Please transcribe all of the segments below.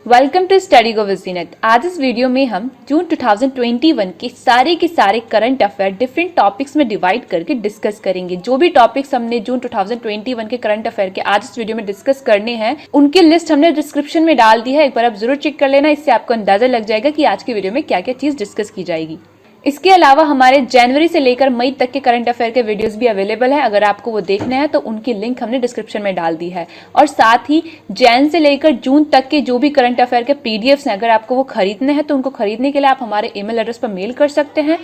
Welcome to study go with Zeenat. आज इस video में हम जून 2021 के सारे करंट अफेयर डिफरेंट टॉपिक्स में डिवाइड करके डिस्कस करेंगे। जो भी टॉपिक्स हमने जून 2021 के करंट अफेयर के आज इस वीडियो में डिस्कस करने हैं, उनकी लिस्ट हमने डिस्क्रिप्शन में डाल दी है। एक बार आप जरूर चेक कर लेना, इससे आपको अंदाजा लग जाएगा कि आज की वीडियो में क्या क्या चीज़ डिस्कस की जाएगी। इसके अलावा हमारे जनवरी से लेकर मई तक के करंट अफेयर के वीडियोस भी अवेलेबल है। अगर आपको वो देखना है तो उनकी लिंक हमने डिस्क्रिप्शन में डाल दी है। और साथ ही जैन से लेकर जून तक के जो भी करंट अफेयर के पीडीएफ्स हैं, अगर आपको वो खरीदने हैं तो उनको खरीदने के लिए आप हमारे ईमेल एड्रेस पर मेल कर सकते हैं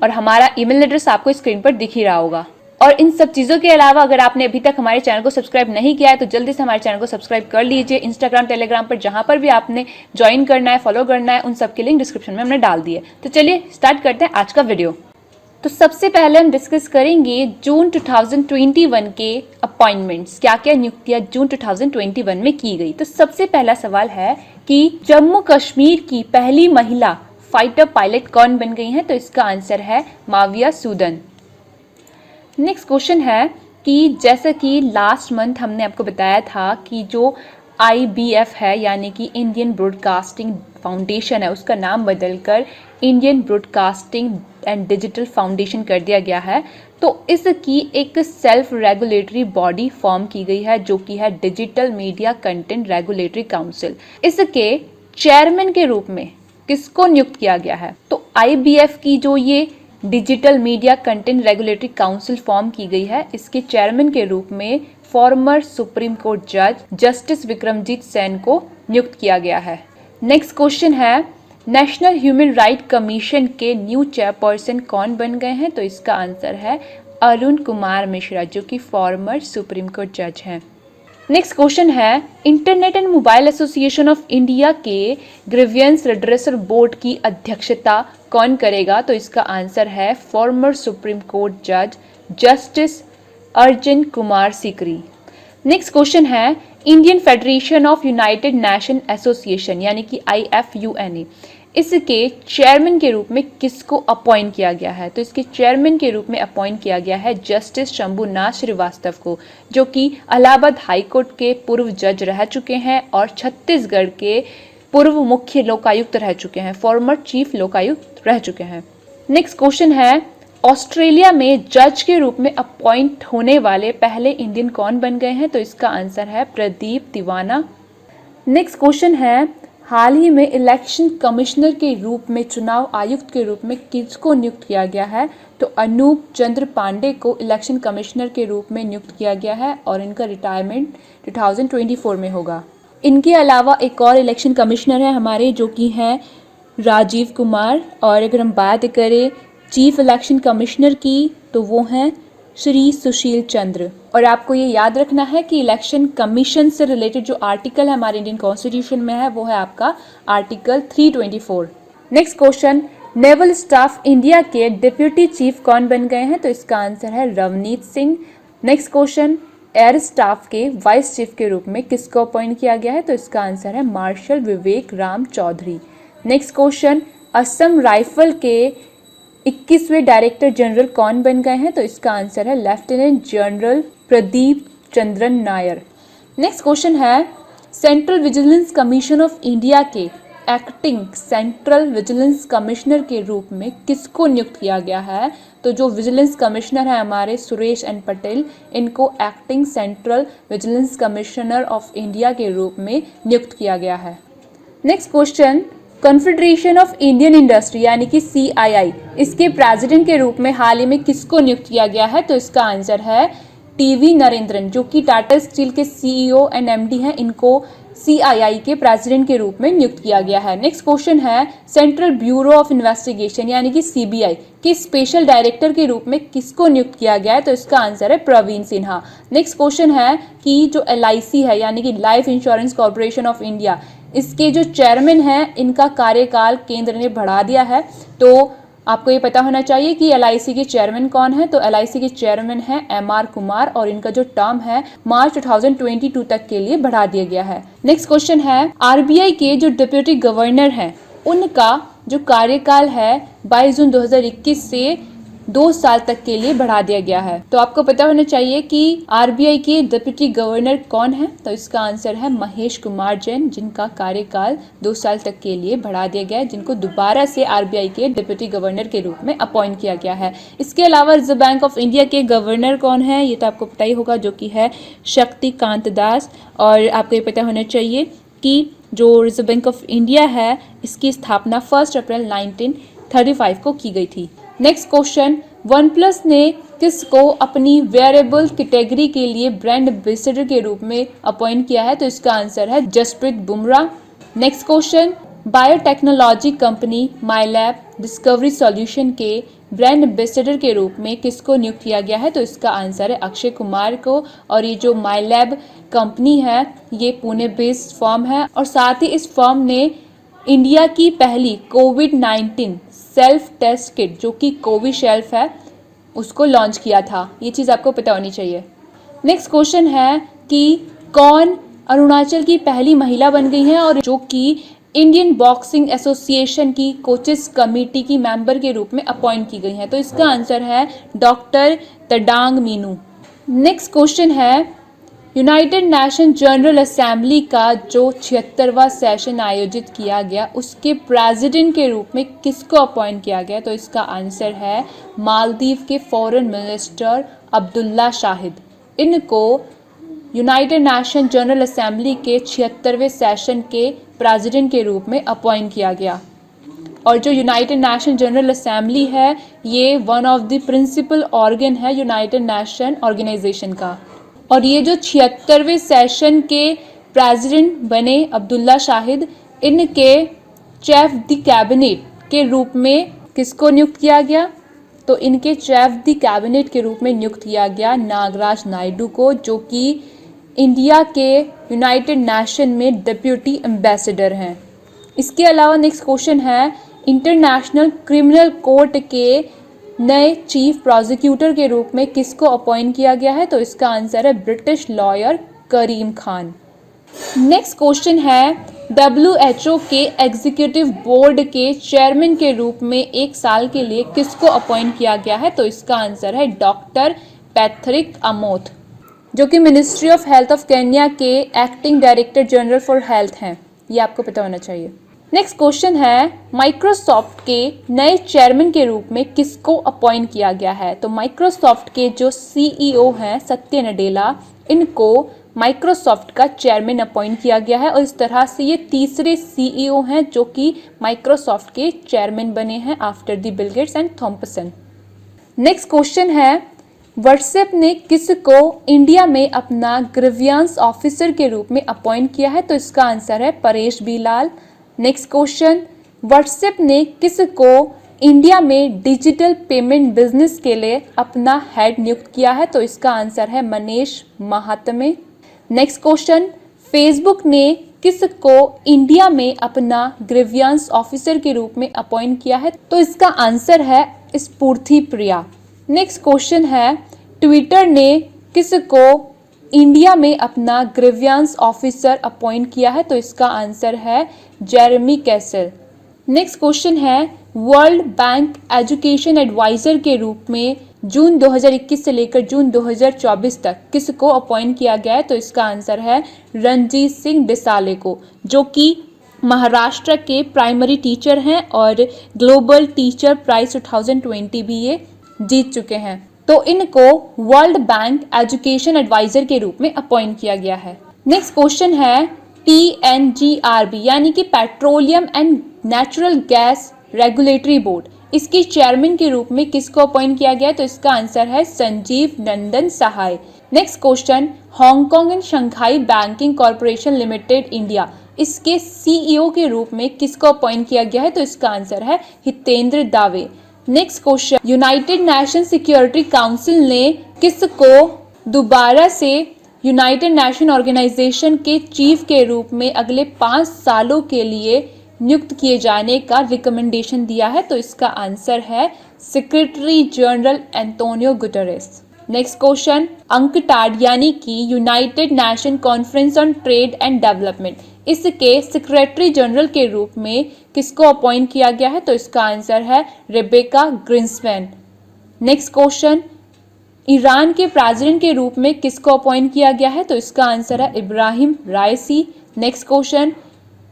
और हमारा ईमेल एड्रेस आपको स्क्रीन पर दिख ही रहा होगा। और इन सब चीज़ों के अलावा अगर आपने अभी तक हमारे चैनल को सब्सक्राइब नहीं किया है तो जल्दी से हमारे चैनल को सब्सक्राइब कर लीजिए। इंस्टाग्राम, टेलीग्राम पर जहां पर भी आपने ज्वाइन करना है, फॉलो करना है, उन सब की लिंक डिस्क्रिप्शन में हमने डाल दी है। तो चलिए स्टार्ट करते हैं आज का वीडियो। तो सबसे पहले हम डिस्कस करेंगे जून 2021 के अपॉइंटमेंट्स, क्या क्या नियुक्तियां जून 2021 में की गई। तो सबसे पहला सवाल है कि जम्मू कश्मीर की पहली महिला फाइटर पायलट कौन बन गई हैं? तो इसका आंसर है माविया सूदन। नेक्स्ट क्वेश्चन है कि जैसा कि लास्ट मंथ हमने आपको बताया था कि जो IBF है यानी कि इंडियन ब्रॉडकास्टिंग फाउंडेशन है, उसका नाम बदलकर Indian broadcasting and digital foundation कर दिया गया है। तो इसकी एक सेल्फ रेगुलेटरी बॉडी फॉर्म की गई है जो कि है digital media content regulatory council. इसके चेयरमैन के रूप में किसको नियुक्त किया गया है? तो IBF की जो ये digital media content regulatory council form की गई है, इसके चेयरमैन के रूप में फॉर्मर सुप्रीम कोर्ट जज जस्टिस विक्रमजीत सेन को नियुक्त किया गया है। नेक्स्ट क्वेश्चन है नेशनल ह्यूमन राइट कमीशन के न्यू चेयरपर्सन कौन बन गए हैं? तो इसका आंसर है अरुण कुमार मिश्रा, जो कि फॉर्मर सुप्रीम कोर्ट जज हैं। नेक्स्ट क्वेश्चन है internet and mobile association of India के ग्रीवियंस रिड्रेसल बोर्ड की अध्यक्षता कौन करेगा? तो इसका आंसर है फॉर्मर सुप्रीम कोर्ट जज justice Arjun Kumar Sikri. Next question है Indian federation of united nation association यानी कि IFUNA, इसके चेयरमैन के रूप में किसको अपॉइंट किया गया है? तो इसके चेयरमैन के रूप में अपॉइंट किया गया है जस्टिस शंभुनाथ श्रीवास्तव को, जो कि इलाहाबाद हाई कोर्ट के पूर्व जज रह चुके हैं और छत्तीसगढ़ के पूर्व मुख्य लोकायुक्त रह चुके हैं, फॉर्मर चीफ लोकायुक्त रह चुके हैं। नेक्स्ट क्वेश्चन है ऑस्ट्रेलिया में जज के रूप में अपॉइंट होने वाले पहले इंडियन कौन बन गए हैं? तो इसका आंसर है प्रदीप तिवाना। नेक्स्ट क्वेश्चन है हाल ही में इलेक्शन कमिश्नर के रूप में चुनाव आयुक्त के रूप में किसको नियुक्त किया गया है? तो अनूप चंद्र पांडे को इलेक्शन कमिश्नर के रूप में नियुक्त किया गया है और इनका रिटायरमेंट 2024 में होगा। इनके अलावा एक और इलेक्शन कमिश्नर है हमारे, जो कि हैं राजीव कुमार। और अगर हम बात करें चीफ इलेक्शन कमिश्नर की तो वो हैं श्री सुशील चंद्र। और आपको ये याद रखना है कि इलेक्शन कमीशन से रिलेटेड जो आर्टिकल है हमारे इंडियन कॉन्स्टिट्यूशन में है वो है आपका article 324। Next question naval staff India के डिप्यूटी चीफ कौन बन गए हैं? तो इसका आंसर है Ravneet Singh. Next question air staff के वाइस चीफ के रूप में किसको अपॉइंट किया गया है? तो इसका आंसर है marshal Vivek Ram Chaudhary. Next question Assam rifle के 21वें डायरेक्टर जनरल कौन बन गए हैं? तो इसका आंसर है lieutenant general Pradeep Chandran Nair. Next question है central vigilance commission of India के एक्टिंग सेंट्रल विजिलेंस कमिश्नर के रूप में किसको नियुक्त किया गया है? तो जो विजिलेंस कमिश्नर है हमारे सुरेश एन पटेल, इनको acting central vigilance commissioner of India के रूप में नियुक्त किया गया है। Next question confederation of Indian industry यानी कि CII, इसके प्रेसिडेंट के रूप में हाल ही में किसको नियुक्त किया गया है? तो इसका आंसर है TV नरेंद्रन, जो कि टाटा स्टील के CEO एंड MD हैं। इनको CII के प्रेसिडेंट के रूप में नियुक्त किया गया है। नेक्स्ट क्वेश्चन है सेंट्रल ब्यूरो ऑफ इन्वेस्टिगेशन यानी कि CBI के स्पेशल डायरेक्टर के रूप में किसको नियुक्त किया गया है? तो इसका आंसर है प्रवीण सिन्हा। नेक्स्ट क्वेश्चन है कि जो LIC है यानी कि life insurance corporation of India, इसके जो चेयरमैन हैं इनका कार्यकाल केंद्र ने बढ़ा दिया है। तो आपको ये पता होना चाहिए कि LIC के चेयरमैन कौन है? तो LIC के चेयरमैन हैं MR कुमार और इनका जो टर्म है मार्च 2022 तक के लिए बढ़ा दिया गया है। नेक्स्ट क्वेश्चन है RBI के जो डिप्यूटी गवर्नर हैं उनका जो कार्यकाल है 22 जून 2021 से 2 साल तक के लिए बढ़ा दिया गया है। तो आपको पता होना चाहिए कि आरबीआई के डिप्टी गवर्नर कौन है, तो इसका आंसर है महेश कुमार जैन, जिनका कार्यकाल 2 साल तक के लिए बढ़ा दिया गया है, जिनको दोबारा से आरबीआई के डिप्टी गवर्नर के रूप में अपॉइंट किया गया है। इसके अलावा रिजर्व बैंक ऑफ इंडिया के गवर्नर कौन है, ये तो आपको पता ही होगा, जो कि है शक्तिकांत दास। और आपको ये पता होना चाहिए कि जो रिजर्व बैंक ऑफ इंडिया है, इसकी स्थापना 1 अप्रैल 1935 को की गई थी। नेक्स्ट क्वेश्चन, OnePlus ने किसको अपनी वेयरेबल कैटेगरी के लिए ब्रांड एम्बेसडर के रूप में अपॉइंट किया है, तो इसका आंसर है Jasprit Bumrah. Next question, biotechnology company Mylab discovery solution के ब्रांड एम्बेसडर के रूप में किसको नियुक्त किया गया है, तो इसका आंसर है अक्षय कुमार को। और ये जो माइलैब कंपनी है, ये पुणे बेस्ड फर्म है और साथ ही इस फर्म ने इंडिया की पहली कोविड-19 सेल्फ टेस्ट किट, जो कि कोविशील्ड है, उसको लॉन्च किया था। ये चीज़ आपको पता होनी चाहिए। नेक्स्ट क्वेश्चन है कि कौन अरुणाचल की पहली महिला बन गई है और जो कि इंडियन बॉक्सिंग एसोसिएशन की कोचेस कमेटी की मेंबर के रूप में अपॉइंट की गई है, तो इसका आंसर है डॉक्टर तडांग मीनू। नेक्स्ट क्वेश्चन है, यूनाइटेड नेशन जनरल असेंबली का जो 76वां सेशन आयोजित किया गया, उसके प्रेसिडेंट के रूप में किसको अपॉइंट किया गया, तो इसका आंसर है मालदीव के फॉरेन मिनिस्टर अब्दुल्ला शाहिद। इनको यूनाइटेड नेशन जनरल असेंबली के 76वें सेशन के प्रेसिडेंट के रूप में अपॉइंट किया गया। और जो यूनाइटेड नेशन जनरल असेंबली है, ये one of the principal organ है यूनाइटेड नेशन ऑर्गेनाइजेशन का। और ये जो 76वें सेशन के प्रेसिडेंट बने अब्दुल्ला शाहिद, इनके चीफ द कैबिनेट के रूप में किसको नियुक्त किया गया, तो इनके चीफ द कैबिनेट के रूप में नियुक्त किया गया नागराज नायडू को, जो कि इंडिया के यूनाइटेड नेशन में डिप्टी एम्बेसडर हैं। इसके अलावा नेक्स्ट क्वेश्चन है, इंटरनेशनल क्रिमिनल कोर्ट के नए चीफ प्रोसिक्यूटर के रूप में किसको अपॉइंट किया गया है, तो इसका आंसर है ब्रिटिश लॉयर करीम खान। नेक्स्ट क्वेश्चन है, WHO के एग्जीक्यूटिव बोर्ड के चेयरमैन के रूप में 1 साल के लिए किसको अपॉइंट किया गया है, तो इसका आंसर है डॉक्टर पैट्रिक अमोथ, जो कि ministry of health of Kenya के acting director general for health हैं। ये आपको पता होना चाहिए। नेक्स्ट क्वेश्चन है, माइक्रोसॉफ्ट के नए चेयरमैन के रूप में किसको अपॉइंट किया गया है, तो माइक्रोसॉफ्ट के जो CEO हैं सत्य नडेला, इनको माइक्रोसॉफ्ट का चेयरमैन अपॉइंट किया गया है और इस तरह से ये तीसरे CEO हैं जो कि माइक्रोसॉफ्ट के चेयरमैन बने हैं after the Bill Gates and Thompson. Next question है, व्हाट्सएप ने किसको इंडिया में अपना ग्रीवियंस ऑफिसर के रूप में अपॉइंट किया है, तो इसका आंसर है परेश बीलाल। नेक्स्ट क्वेश्चन, व्हाट्सएप ने किसको इंडिया में डिजिटल पेमेंट बिजनेस के लिए अपना हेड नियुक्त किया है, तो इसका आंसर है Manish Mahatme. Next question, Facebook ने किसको इंडिया में अपना ग्रीवियंस ऑफिसर के रूप में अपॉइंट किया है, तो इसका आंसर है स्फूर्ति प्रिया। नेक्स्ट क्वेश्चन है, ट्विटर ने किसको इंडिया में अपना ग्रीवियंस ऑफिसर अपॉइंट किया है, तो इसका आंसर है जेरेमी कैसल। नेक्स्ट क्वेश्चन है, वर्ल्ड बैंक एजुकेशन एडवाइजर के रूप में जून 2021 से लेकर जून 2024 तक किसको अपॉइंट किया गया है, तो इसका आंसर है रणजीत सिंह डिसाले को, जो कि महाराष्ट्र के प्राइमरी टीचर हैं और ग्लोबल टीचर प्राइज 2020 भी ये जीत चुके हैं। तो इनको वर्ल्ड बैंक एजुकेशन एडवाइजर के रूप में अपॉइंट किया गया है। नेक्स्ट क्वेश्चन है, PNGRB यानी कि petroleum and natural gas regulatory board, इसके चेयरमैन के रूप में किसको अपॉइंट किया गया है, तो इसका आंसर है Sanjiv Nandan Sahay. Next question, Hong Kong and Shanghai banking corporation limited India, इसके CEO के रूप में किसको अपॉइंट किया गया है, तो इसका आंसर है हितेंद्र दावे। Next question, United nation security council ने किसको दोबारा से यूनाइटेड नेशन ऑर्गेनाइजेशन के चीफ के रूप में अगले 5 सालों के लिए नियुक्त किए जाने का रिकमेंडेशन दिया है, तो इसका आंसर है secretary general Antonio Guterres. Next question, UNCTAD यानी कि United nation conference on trade and development, इसके सेक्रेटरी जनरल के रूप में किसको अपॉइंट किया गया है, तो इसका आंसर है रेबेका ग्रिन्समैन। नेक्स्ट क्वेश्चन, ईरान के प्रेसिडेंट के रूप में किसको अपॉइंट किया गया है? तो इसका आंसर है इब्राहिम राइसी। नेक्स्ट क्वेश्चन,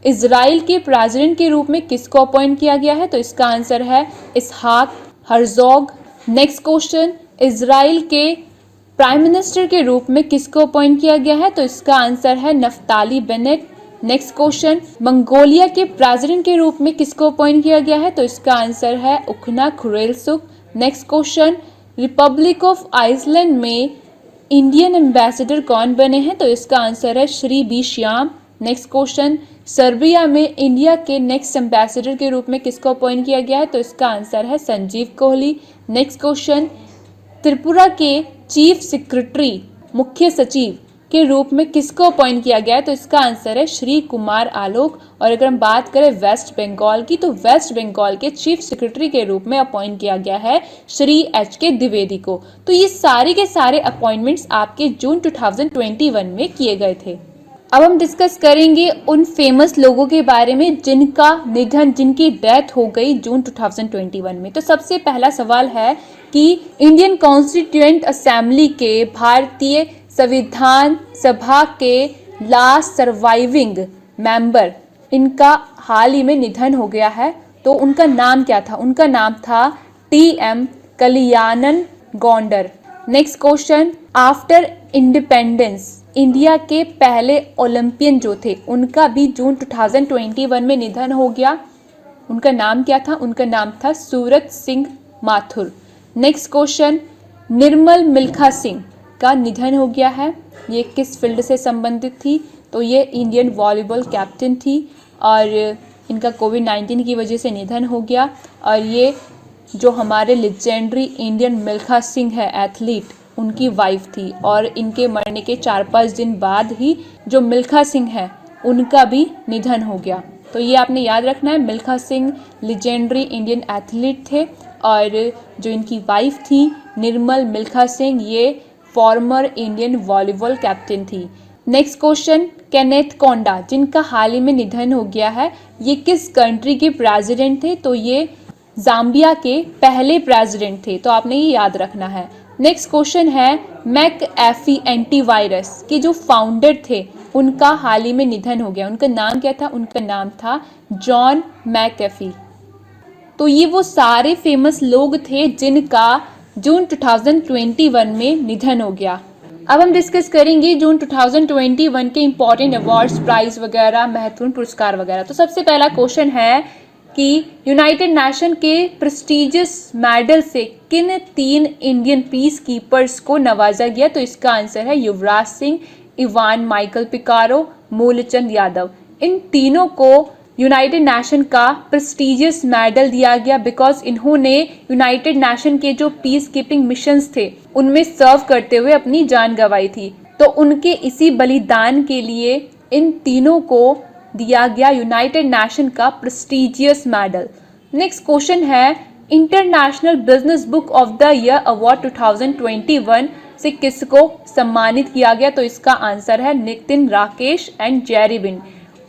इजराइल के प्रेसिडेंट के रूप में किसको अपॉइंट किया गया है? तो इसका आंसर है इसहाक हर्जोग। नेक्स्ट क्वेश्चन, इजराइल के प्राइम मिनिस्टर के रूप में किसको अपॉइंट किया गया है? तो इसका आंसर है Naftali Bennett. Next question, Mongolia के प्रेसिडेंट के रूप में किसको अपॉइंट किया गया है? तो इसका आंसर है Ukhnaa Khurelsukh. Next question, republic of Iceland में इंडियन एम्बेसडर कौन बने हैं? तो इसका आंसर है Shri B Shyam. Next question, Serbia में इंडिया के नेक्स्ट एम्बेसडर के रूप में किसको अपॉइंट किया गया है? तो इसका आंसर है संजीव कोहली। नेक्स्ट क्वेश्चन, त्रिपुरा के चीफ सेक्रेटरी मुख्य सचिव के रूप में किसको अपॉइंट किया गया है? तो इसका आंसर है श्री कुमार आलोक। और अगर हम बात करें वेस्ट बंगाल की, तो वेस्ट बंगाल के चीफ सेक्रेटरी के रूप में अपॉइंट किया गया है श्री HK द्विवेदी को। तो ये सारे के सारे अपॉइंटमेंट्स आपके जून 2021 में किए गए थे। अब हम डिस्कस करेंगे उन फेमस लोगों के बारे में जिनका निधन, जिनकी डेथ हो गई जून 2021 में। तो सबसे पहला सवाल है कि इंडियन कॉन्स्टिट्यूएंट असेंबली के भारतीय संविधान सभा के लास्ट सर्वाइविंग मेंबर, इनका हाल ही में निधन हो गया है। तो उनका नाम क्या था? उनका नाम था TM Kalyanan Gounder. Next question, after independence India के पहले ओलंपियन जो थे उनका भी जून 2021 में निधन हो गया। उनका नाम क्या था? उनका नाम था सूरत सिंह माथुर। नेक्स्ट क्वेश्चन, निर्मल मिल्खा सिंह का निधन हो गया है। ये किस फील्ड से संबंधित थी? तो ये इंडियन वॉलीबॉल कैप्टन थी और इनका कोविड-19 की वजह से निधन हो गया। और ये जो हमारे लेजेंडरी इंडियन मिल्खा सिंह है एथलीट, उनकी वाइफ थी। और इनके मरने के 4-5 दिन बाद ही जो मिल्खा सिंह है उनका भी निधन हो गया। तो ये आपने याद रखना है, Milkha Singh legendary Indian athlete थे और जो इनकी वाइफ थी निर्मल मिल्खा सिंह, ये फॉर्मर इंडियन वॉलीबॉल कैप्टन थी। नेक्स्ट क्वेश्चन, केनेथ कोंडा जिनका हाल ही में निधन हो गया है, ये किस कंट्री के प्रेसिडेंट थे? तो ये जाम्बिया के पहले प्रेसिडेंट थे। तो आपने ये याद रखना है। नेक्स्ट क्वेश्चन है, मैकएफी एंटीवायरस के जो फाउंडर थे उनका हाल ही में निधन हो गया। उनका नाम क्या था? उनका नाम था जॉन मैकएफी। तो ये वो सारे फेमस लोग थे जिनका जून 2021 में निधन हो गया। अब हम डिस्कस करेंगे जून 2021 के इंपॉर्टेंट अवार्ड्स, प्राइज वगैरह, महत्वपूर्ण पुरस्कार वगैरह। तो सबसे पहला क्वेश्चन है कि यूनाइटेड नेशन के प्रेस्टिजियस मेडल से किन 3 इंडियन पीस कीपर्स को नवाजा गया? तो इसका आंसर है युवराज सिंह, इवान माइकल पिकारो, मूलचंद यादव। इन तीनों को यूनाइटेड नेशन का प्रेस्टिजियस मेडल दिया गया बिकॉज इन्होंने यूनाइटेड नेशन के जो पीस कीपिंग मिशंस थे उनमें सर्व करते हुए अपनी जान गंवाई थी। तो उनके इसी बलिदान के लिए इन तीनों को दिया गया यूनाइटेड नेशन का प्रेस्टिजियस मेडल। नेक्स्ट क्वेश्चन है, international business book of the year award 2021 से किसको सम्मानित किया गया? तो इसका आंसर है Nitin Rakesh and Jerry win.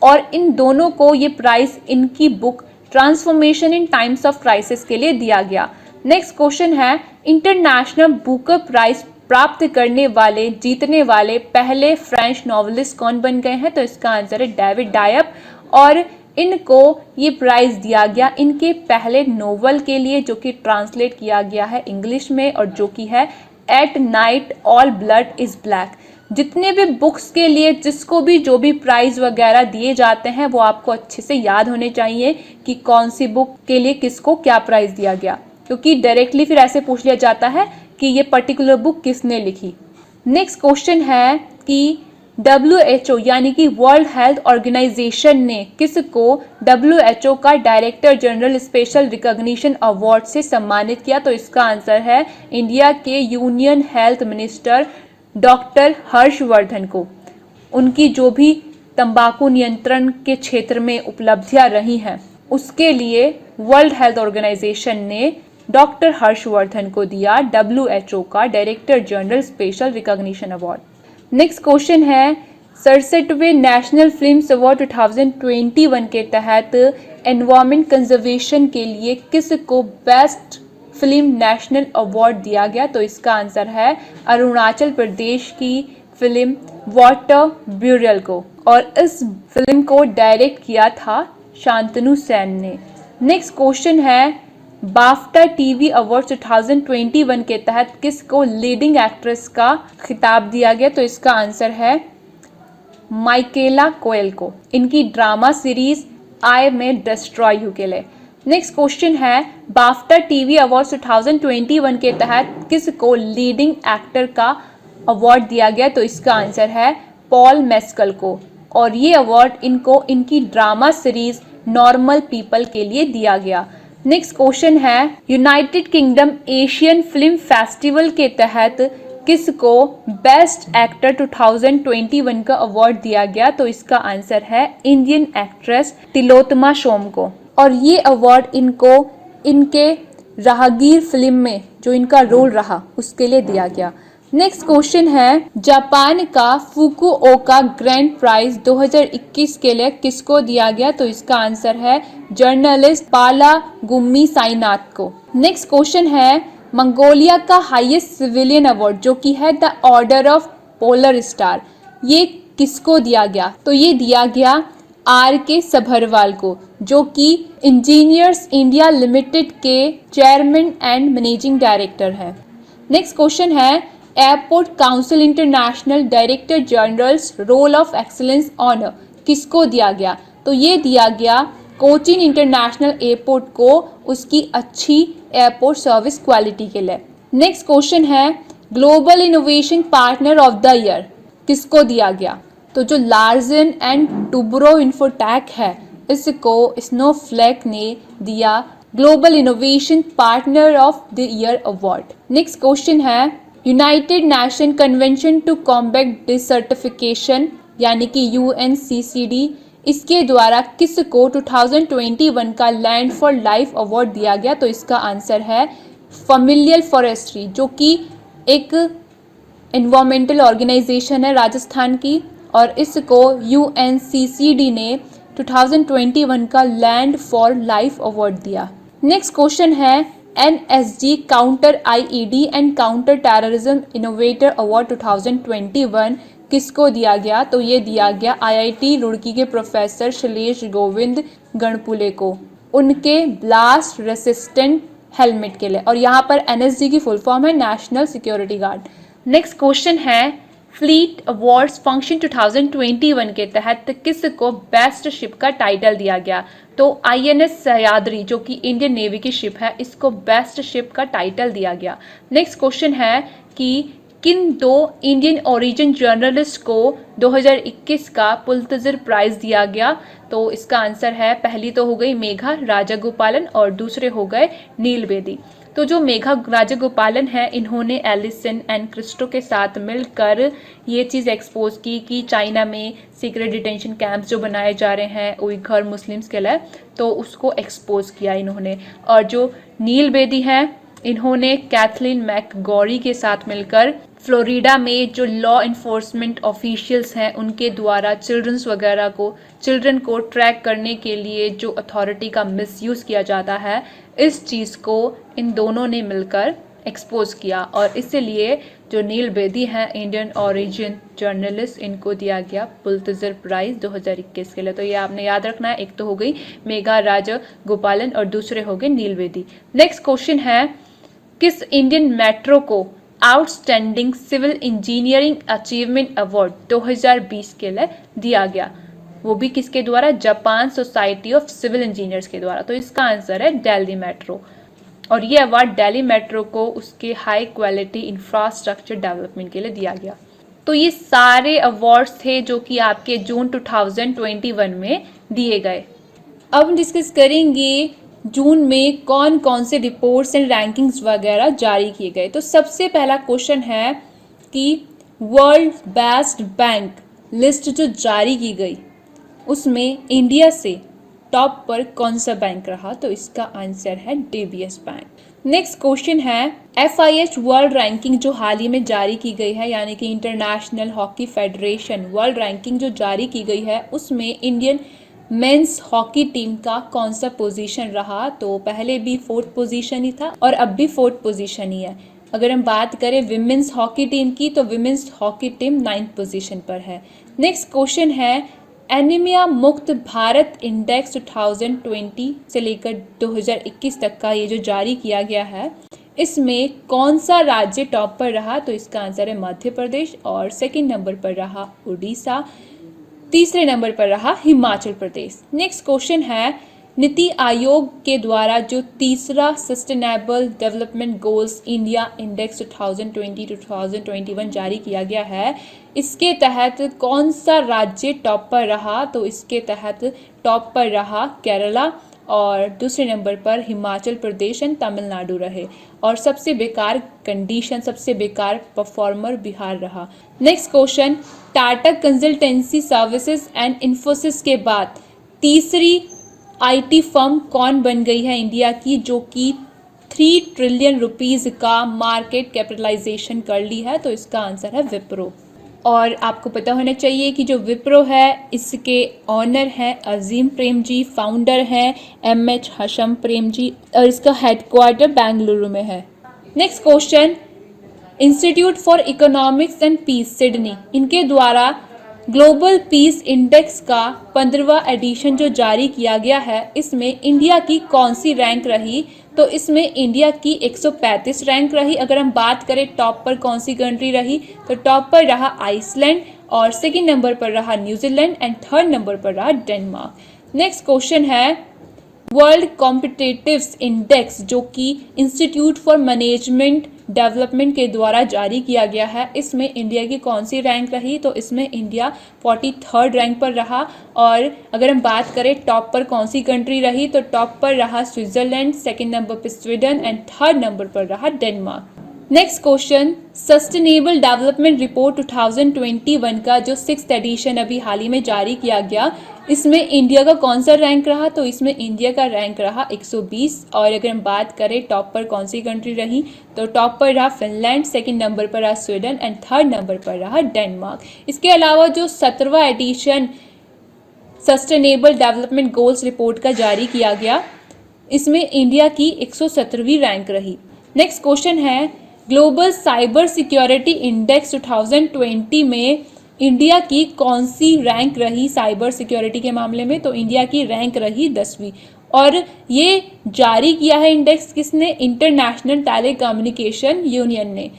और इन दोनों को ये प्राइज इनकी book transformation in times of crisis के लिए दिया गया। नेक्स्ट क्वेश्चन है, इंटरनेशनल बुकर प्राइज प्राप्त करने वाले, जीतने वाले पहले फ्रेंच नॉवलिस्ट कौन बन गए हैं? तो इसका आंसर है डेविड डायप। और इनको ये प्राइज दिया गया इनके पहले नोवेल के लिए जो कि ट्रांसलेट किया गया है इंग्लिश में और जो कि है at night all blood is black. जितने भी बुक्स के लिए जिसको भी जो भी प्राइज वगैरह दिए जाते हैं वो आपको अच्छे से याद होने चाहिए कि कौन सी बुक के लिए किसको क्या प्राइज दिया गया, क्योंकि डायरेक्टली फिर ऐसे पूछ लिया जाता है कि ये पर्टिकुलर बुक किसने लिखी। नेक्स्ट क्वेश्चन है कि WHO यानी कि वर्ल्ड हेल्थ ऑर्गेनाइजेशन ने किसको WHO का director general special recognition award से सम्मानित किया? तो इसका आंसर है इंडिया के union health minister doctor Harshvardhan को। उनकी जो भी तंबाकू नियंत्रण के क्षेत्र में उपलब्धियां रही हैं उसके लिए वर्ल्ड हेल्थ ऑर्गेनाइजेशन ने डॉक्टर हर्षवर्धन को दिया WHO का director general special recognition award. Next question है, 67वें नेशनल फिल्म्स अवार्ड 2021 के तहत एनवायरमेंट कंजर्वेशन के लिए किसको बेस्ट फिल्म नेशनल अवार्ड दिया गया? तो इसका आंसर है अरुणाचल प्रदेश की फिल्म वाटर ब्यूरल को, और इस फिल्म को डायरेक्ट किया था शांतनु सेन ने। नेक्स्ट क्वेश्चन है, बाफ्टा टीवी अवार्ड 2021 के तहत किसको लीडिंग एक्ट्रेस का खिताब दिया गया? तो इसका आंसर है माइकेला कोयल को, इनकी ड्रामा सीरीज आई में डिस्ट्रॉय यू के लिए। नेक्स्ट क्वेश्चन है, बाफ्टा टीवी अवार्ड 2021 के तहत किसको लीडिंग एक्टर का अवार्ड दिया गया? तो इसका आंसर है पॉल मेस्कल को, और ये अवार्ड इनको इनकी ड्रामा सीरीज नॉर्मल पीपल के लिए दिया गया। नेक्स्ट क्वेश्चन है, United kingdom Asian film festival के तहत किसको बेस्ट एक्टर 2021 का अवार्ड दिया गया? तो इसका आंसर है इंडियन एक्ट्रेस तिलोत्तमा सोम को, और ये अवार्ड इनको इनके राहगीर फिल्म में जो इनका रोल रहा उसके लिए दिया गया। नेक्स्ट क्वेश्चन है, जापान का फुकुओका ग्रैंड प्राइज 2021 के लिए किसको दिया गया? तो इसका आंसर है जर्नलिस्ट पाला गुम्मी साइनाथ को। नेक्स्ट क्वेश्चन है, मंगोलिया का हाईएस्ट सिविलियन अवार्ड जो कि है the order of polar star, ये किसको दिया गया? तो ये दिया गया RK सभरवाल को, जो कि इंजीनियर्स इंडिया लिमिटेड के चेयरमैन एंड मैनेजिंग डायरेक्टर है। नेक्स्ट क्वेश्चन है, airport council international director generals role of excellence honour किसको दिया गया? तो ये दिया गया कोचीन इंटरनेशनल एयरपोर्ट को उसकी अच्छी एयरपोर्ट सर्विस क्वालिटी के लिए। नेक्स्ट क्वेश्चन है, global innovation partner of the year किसको दिया गया? तो जो लार्सन एंड टुब्रो इन्फोटेक है, इसको स्नोफ्लेक ने दिया global innovation partner of the year award. Next question है, United nation convention to combat desertification यानी कि UNCCD, इसके द्वारा किसको 2021 का लैंड फॉर लाइफ अवार्ड दिया गया? तो इसका आंसर है फैमिलियल फॉरेस्ट्री, जो कि एक एनवायरमेंटल ऑर्गेनाइजेशन है राजस्थान की, और इसको UNCCD ने 2021 का लैंड फॉर लाइफ अवार्ड दिया। नेक्स्ट क्वेश्चन है, NSG counter IED and counter terrorism innovator award 2021 किसको दिया गया? तो ये दिया गया IIT रुड़की के प्रोफेसर शैलेश गोविंद गणपुले को, उनके ब्लास्ट रेसिस्टेंट हेलमेट के लिए, और यहाँ पर NSG की फुल फॉर्म है national security guard. Next question है, फ्लीट अवार्ड्स फंक्शन 2021 के तहत किसको बेस्ट शिप का टाइटल दिया गया? तो INS सह्याद्री जो कि इंडियन नेवी की शिप है, इसको बेस्ट शिप का टाइटल दिया गया। नेक्स्ट क्वेश्चन है कि किन दो इंडियन ओरिजिन जर्नलिस्ट को 2021 का पुलित्जर प्राइज दिया गया? तो इसका आंसर है, पहली तो हो गई मेघा राजागोपालन और दूसरे हो गए नील बेदी। तो जो मेघा राजागोपालन है, इन्होंने एलिसन एंड क्रिस्टो के साथ मिलकर ये चीज़ एक्सपोज की कि चाइना में सीक्रेट डिटेंशन कैंप्स जो बनाए जा रहे हैं उइघर मुस्लिम्स के लिए, तो उसको एक्सपोज किया इन्होंने। और जो नील बेदी हैं, इन्होंने कैथलीन मैकगॉरी के साथ मिलकर फ्लोरिडा में जो लॉ इन्फोर्समेंट ऑफिशियल्स हैं उनके द्वारा चिल्ड्रन को ट्रैक करने के लिए जो अथॉरिटी का मिसयूज़ किया जाता है, इस चीज़ को इन दोनों ने मिलकर एक्सपोज किया, और इसलिए जो नील बेदी हैं इंडियन ओरिजिन जर्नलिस्ट, इनको दिया गया पुलित्जर प्राइज 2021 के लिए। तो ये आपने याद रखना है, एक तो हो गई मेघा राजागोपालन और दूसरे हो गए नील बेदी। नेक्स्ट क्वेश्चन है, किस इंडियन मेट्रो को outstanding civil engineering achievement award 2020 के लिए दिया गया? वो भी किसके द्वारा? Japan society of civil engineers के द्वारा। तो इसका आंसर है दिल्ली मेट्रो, और ये अवार्ड दिल्ली मेट्रो को उसके हाई क्वालिटी इंफ्रास्ट्रक्चर डेवलपमेंट के लिए दिया गया। तो ये सारे अवार्ड्स थे जो कि आपके जून 2021 में दिए गए। अब हम डिस्कस करेंगे जून में कौन कौन से रिपोर्ट्स एंड रैंकिंग्स वगैरह जारी किए गए। तो सबसे पहला क्वेश्चन है कि वर्ल्ड बेस्ट बैंक लिस्ट जो जारी की गई उसमें इंडिया से टॉप पर कौन सा बैंक रहा? तो इसका आंसर है DBS बैंक। नेक्स्ट क्वेश्चन है, FIH वर्ल्ड रैंकिंग जो हाल ही में जारी की गई है, यानी कि international hockey federation world ranking जो जारी की गई है, उसमें इंडियन मेंस हॉकी टीम का कौन सा पोजीशन रहा? तो पहले भी 4th पोजीशन ही था और अब भी 4th पोजीशन ही है। अगर हम बात करें विमेंस हॉकी टीम की तो women's hockey team 9th position पर है। नेक्स्ट क्वेश्चन है एनीमिया मुक्त भारत इंडेक्स 2020 से लेकर 2021 तक का ये जो जारी किया गया है, इसमें कौन सा राज्य टॉप पर रहा? तो इसका आंसर है मध्य प्रदेश और सेकंड नंबर पर रहा उड़ीसा, तीसरे नंबर पर रहा हिमाचल प्रदेश। नेक्स्ट क्वेश्चन है नीति आयोग के द्वारा जो तीसरा sustainable development goals India index 2020-2021 जारी किया गया है, इसके तहत कौन सा राज्य टॉप पर रहा? तो इसके तहत टॉप पर रहा केरला और दूसरे नंबर पर हिमाचल प्रदेश एंड तमिलनाडु रहे और सबसे बेकार कंडीशन, सबसे बेकार परफॉर्मर बिहार रहा। Next question Tata consultancy services and Infosys के बाद तीसरी आईटी फर्म कौन बन गई है इंडिया की, जो कि 3 ट्रिलियन रुपीस का मार्केट कैपिटलाइजेशन कर ली है? तो इसका आंसर है विप्रो। और आपको पता होना चाहिए कि जो विप्रो है इसके ऑनर हैं अजीम प्रेम जी, फाउंडर हैं MH हशम प्रेम जी और इसका हेडक्वार्टर बेंगलुरु में है। Next question institute for economics and peace Sydney, इनके द्वारा ग्लोबल पीस इंडेक्स का 15वां एडिशन जो जारी किया गया है, इसमें इंडिया की कौन सी रैंक रही? तो इसमें इंडिया की 135 रैंक रही। अगर हम बात करें टॉप पर कौन सी कंट्री रही, तो टॉप पर रहा आइसलैंड और सेकंड नंबर पर रहा न्यूजीलैंड एंड थर्ड नंबर पर रहा डेनमार्क। नेक्स्ट क्वेश्चन है वर्ल्ड कॉम्पिटिटिव्स इंडेक्स जो कि इंस्टीट्यूट फॉर मैनेजमेंट डेवलपमेंट के द्वारा जारी किया गया है, इसमें इंडिया की कौन सी रैंक रही? तो इसमें इंडिया 43rd रैंक पर रहा। और अगर हम बात करें टॉप पर कौन सी कंट्री रही, तो टॉप पर रहा स्विट्जरलैंड, सेकंड नंबर पर स्वीडन एंड थर्ड नंबर पर रहा Denmark. Next question sustainable development report 2021 का जो 6th एडिशन अभी हाल ही में जारी किया गया, इसमें इंडिया का कौन सा रैंक रहा? तो इसमें इंडिया का रैंक रहा 120। और अगर हम बात करें टॉप पर कौन सी कंट्री रही, तो टॉप पर रहा फिनलैंड, सेकंड नंबर पर रहा स्वीडन एंड थर्ड नंबर पर रहा डेनमार्क। इसके अलावा जो 17वां edition sustainable development goals report का जारी किया गया, इसमें इंडिया की 117वीं रैंक रही। नेक्स्ट क्वेश्चन है ग्लोबल साइबर सिक्योरिटी इंडेक्स 2020 में इंडिया की कौन सी रैंक रही साइबर सिक्योरिटी के मामले में? तो इंडिया की रैंक रही 10वीं। और ये जारी किया है इंडेक्स किसने? इंटरनेशनल टेलीकम्युनिकेशन यूनियन ने।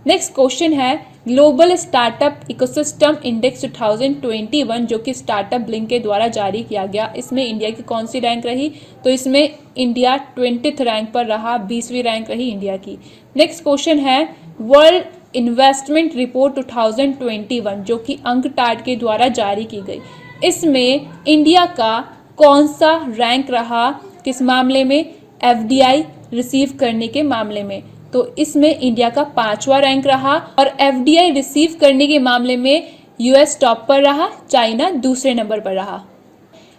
नेक्स्ट क्वेश्चन है ग्लोबल स्टार्टअप इकोसिस्टम इंडेक्स 2021 जो कि स्टार्टअप ब्लिंक के द्वारा जारी किया गया, इसमें इंडिया की कौन सी रैंक रही? तो इसमें इंडिया 20th रैंक पर रहा, 20वीं रैंक रही इंडिया की। नेक्स्ट क्वेश्चन है वर्ल्ड इन्वेस्टमेंट रिपोर्ट 2021 जो कि अंकटाड के द्वारा जारी की गई, इसमें इंडिया का कौन सा रैंक रहा? किस मामले में? FDI रिसीव करने के मामले में। तो इसमें इंडिया का 5वां रैंक रहा और FDI रिसीव करने के मामले में US टॉप पर रहा, चाइना दूसरे नंबर पर रहा।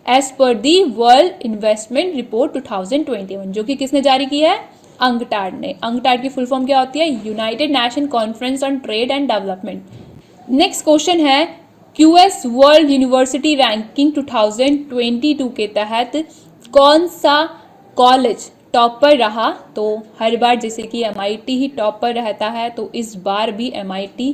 As per the world investment report 2021 जो कि किसने जारी की है? अंकटाड ने। अंकटाड की फुल फॉर्म क्या होती है? United nation conference on trade and development. Next question है QS वर्ल्ड यूनिवर्सिटी रैंकिंग 2022 के तहत कौन सा कॉलेज टॉप पर रहा? तो हर बार जैसे कि MIT ही टॉप पर रहता है, तो इस बार भी MIT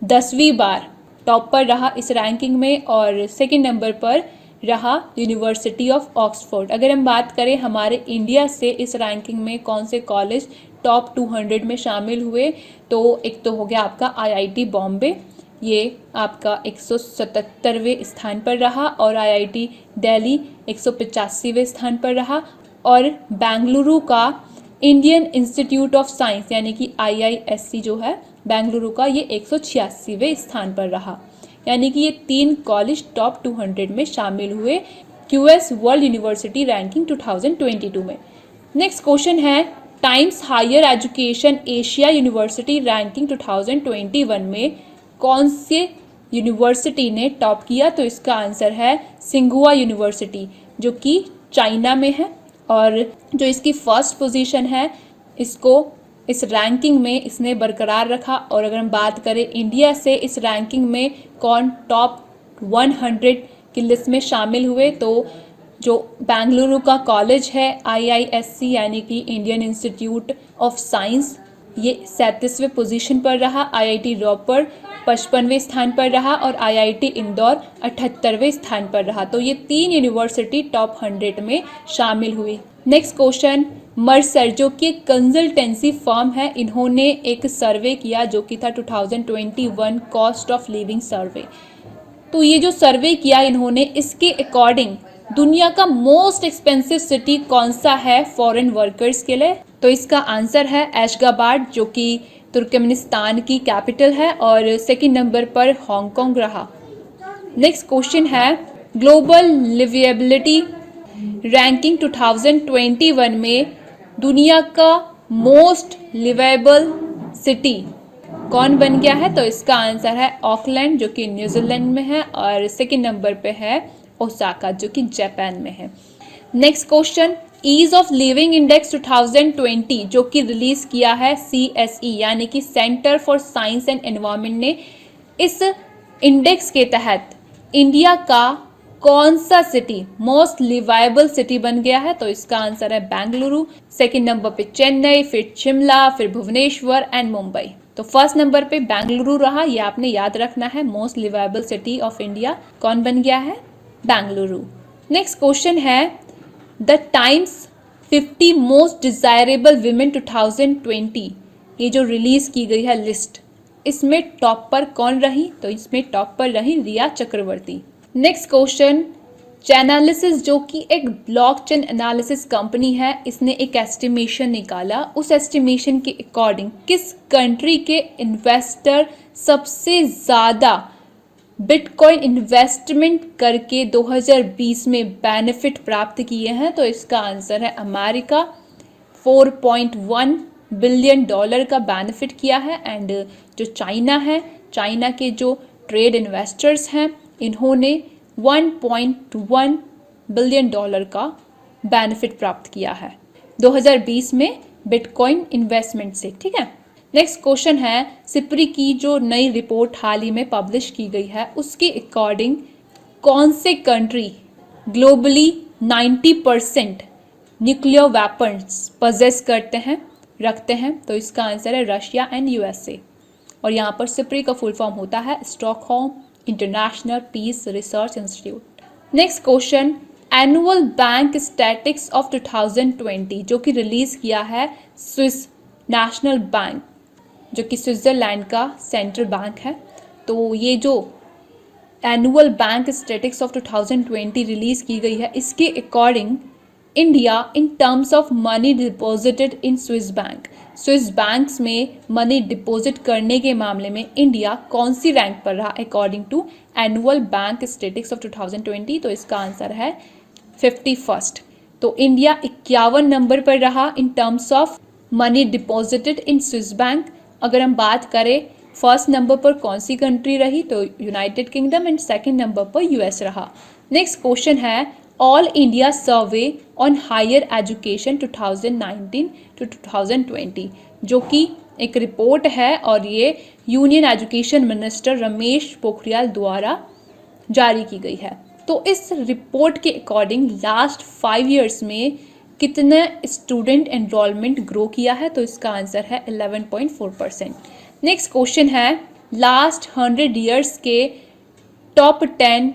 10वीं बार टॉप पर रहा इस रैंकिंग में और सेकंड नंबर पर रहा यूनिवर्सिटी ऑफ ऑक्सफोर्ड। अगर हम बात करें हमारे इंडिया से इस रैंकिंग में कौन से कॉलेज टॉप 200 में शामिल हुए, तो एक तो हो गया आपका IIT बॉम्बे, ये आपका 177वें स्थान पर रहा और IIT दिल्ली 185वें स्थान पर रहा और बेंगलुरु का इंडियन इंस्टीट्यूट ऑफ साइंस यानी कि IISc जो है बेंगलुरु का, ये 186वें स्थान पर रहा। यानी कि ये 3 कॉलेज टॉप 200 में शामिल हुए QS वर्ल्ड यूनिवर्सिटी रैंकिंग 2022 में। नेक्स्ट क्वेश्चन है Times higher education Asia university ranking 2021 में कौन से यूनिवर्सिटी ने टॉप किया? तो इसका आंसर है सिंघुआ यूनिवर्सिटी जो कि चाइना में है और जो इसकी फर्स्ट पोजीशन है इसको इस रैंकिंग में इसने बरकरार रखा। और अगर हम बात करें इंडिया से इस रैंकिंग में कौन टॉप 100 की लिस्ट में शामिल हुए। तो जो बेंगलुरु का कॉलेज है IISc यानी कि इंडियन इंस्टीट्यूट ऑफ साइंस, ये 37वें पोजीशन पर रहा। IIT रोपर 55वें स्थान पर रहा और IIT इंदौर 78वें स्थान पर रहा। तो ये 3 यूनिवर्सिटी टॉप 100 में शामिल हुई। नेक्स्ट क्वेश्चन, मर्सर जो कि एक कंसल्टेंसी फर्म है, इन्होंने एक सर्वे किया जो कि था 2021 कॉस्ट ऑफ लिविंग सर्वे। तो ये जो सर्वे किया इन्होंने, इसके अकॉर्डिंग दुनिया का मोस्ट एक्सपेंसिव सिटी कौन सा है फॉरेन वर्कर्स के लिए? तो इसका आंसर है एशगाबाद जो कि तुर्कमेनिस्तान की कैपिटल है और सेकंड नंबर पर हांगकांग रहा। नेक्स्ट क्वेश्चन है, ग्लोबल लिवेबिलिटी रैंकिंग 2021 में दुनिया का मोस्ट लिवेबल सिटी कौन बन गया है? तो इसका आंसर है ऑकलैंड जो कि न्यूजीलैंड में है और सेकंड नंबर पे है ओसाका जो कि जापान में है। Next question, ease of living index 2020 जो कि रिलीज किया है CSE यानी कि centre for science and environment ने, इस इंडेक्स के तहत इंडिया का कौन सा सिटी मोस्ट लिवाइबल सिटी बन गया है? तो इसका आंसर है बेंगलुरु, सेकंड नंबर पे चेन्नई, फिर शिमला, फिर भुवनेश्वर एंड मुंबई। तो फर्स्ट नंबर पे बेंगलुरु रहा, ये आपने याद रखना है। मोस्ट लिवाइबल सिटी ऑफ इंडिया कौन बन गया है? बेंगलुरु। नेक्स्ट क्वेश्चन है, the times 50 most desirable women 2020 ये जो रिलीज की गई है लिस्ट, इसमें टॉप पर कौन रही? तो इसमें टॉप पर रही रिया चक्रवर्ती। नेक्स्ट क्वेश्चन, चैनालिसिस जो कि एक ब्लॉकचेन एनालिसिस कंपनी है, इसने एक एस्टिमेशन निकाला। उस एस्टिमेशन के अकॉर्डिंग किस कंट्री के इन्वेस्टर सबसे ज़्यादा बिटकॉइन इन्वेस्टमेंट करके 2020 में बेनिफिट प्राप्त किए हैं? तो इसका आंसर है अमेरिका, 4.1 बिलियन डॉलर का बेनिफिट किया है। एंड जो चाइना है, चाइना के जो ट्रेड इन्वेस्टर्स हैं, इन्होंने 1.1 बिलियन डॉलर का बेनिफिट प्राप्त किया है 2020 में बिटकॉइन इन्वेस्टमेंट से। ठीक है। नेक्स्ट क्वेश्चन है, सिप्री की जो नई रिपोर्ट हाल ही में पब्लिश की गई है, उसके अकॉर्डिंग कौन से country globally 90% nuclear weapons possess करते हैं, रखते हैं? तो इसका आंसर है रशिया एंड USA। और यहाँ पर सिप्री का फुल फॉर्म होता है Stockholm international peace research institute. Next question, annual bank statics of 2020 जो कि रिलीज किया है स्विस नेशनल बैंक जो कि स्विट्जरलैंड का सेंट्रल बैंक है। तो ये जो annual bank statics of 2020 release की गई है, इसके according India in terms of money deposited in Swiss banks में मनी डिपॉजिट करने के मामले में इंडिया कौन सी रैंक पर रहा according to annual bank statics of 2020? तो इसका आंसर है 51st। तो इंडिया 51 नंबर पर रहा in terms of money deposited in Swiss bank. अगर हम बात करें फर्स्ट नंबर पर कौन सी कंट्री रही, तो United Kingdom and second number पर US रहा। नेक्स्ट क्वेश्चन है, all India survey on higher education 2019 to 2020 जो कि एक रिपोर्ट है और ये union education minister Ramesh Pokhriyal द्वारा जारी की गई है। तो इस रिपोर्ट के अकॉर्डिंग लास्ट 5 ईयर्स में कितना स्टूडेंट एनरोलमेंट ग्रो किया है? तो इसका आंसर है 11.4%। नेक्स्ट क्वेश्चन है, लास्ट 100 ईयर्स के टॉप 10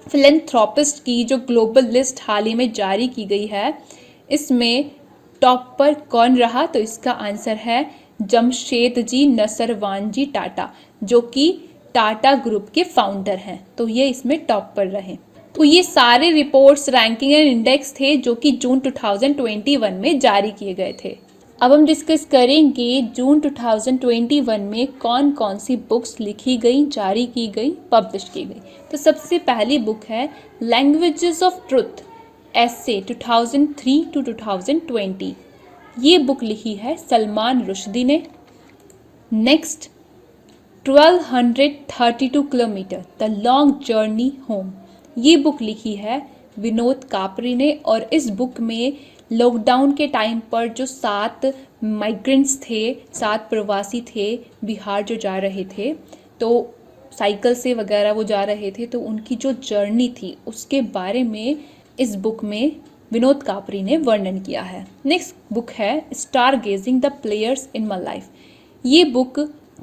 फिलेंथ्रोपिस्ट की जो ग्लोबल लिस्ट हाल ही में जारी की गई है, इसमें टॉप पर कौन रहा? तो इसका आंसर है जमशेदजी नसरवानजी टाटा जो कि टाटा ग्रुप के फाउंडर हैं। तो ये इसमें टॉप पर रहे। तो ये सारे रिपोर्ट्स, रैंकिंग एंड इंडेक्स थे जो कि जून 2021 में जारी किए गए थे। अब हम डिस्कस करेंगे जून 2021 में कौन कौन सी बुक्स लिखी गई, जारी की गई, पब्लिश की गई। तो सबसे पहली बुक है languages of truth essays 2003 to 2020। ये बुक लिखी है सलमान रुश्दी ने। Next 1232 kilometre the long journey home, ये बुक लिखी है विनोद कापरी ने। और इस बुक में लॉकडाउन के टाइम पर जो 7 माइग्रेंट्स थे, 7 प्रवासी थे बिहार जो जा रहे थे, तो साइकिल से वगैरह वो जा रहे थे, तो उनकी जो जर्नी थी उसके बारे में इस बुक में विनोद कापरी ने वर्णन किया है। नेक्स्ट बुक है star gazing the players in my life. ये book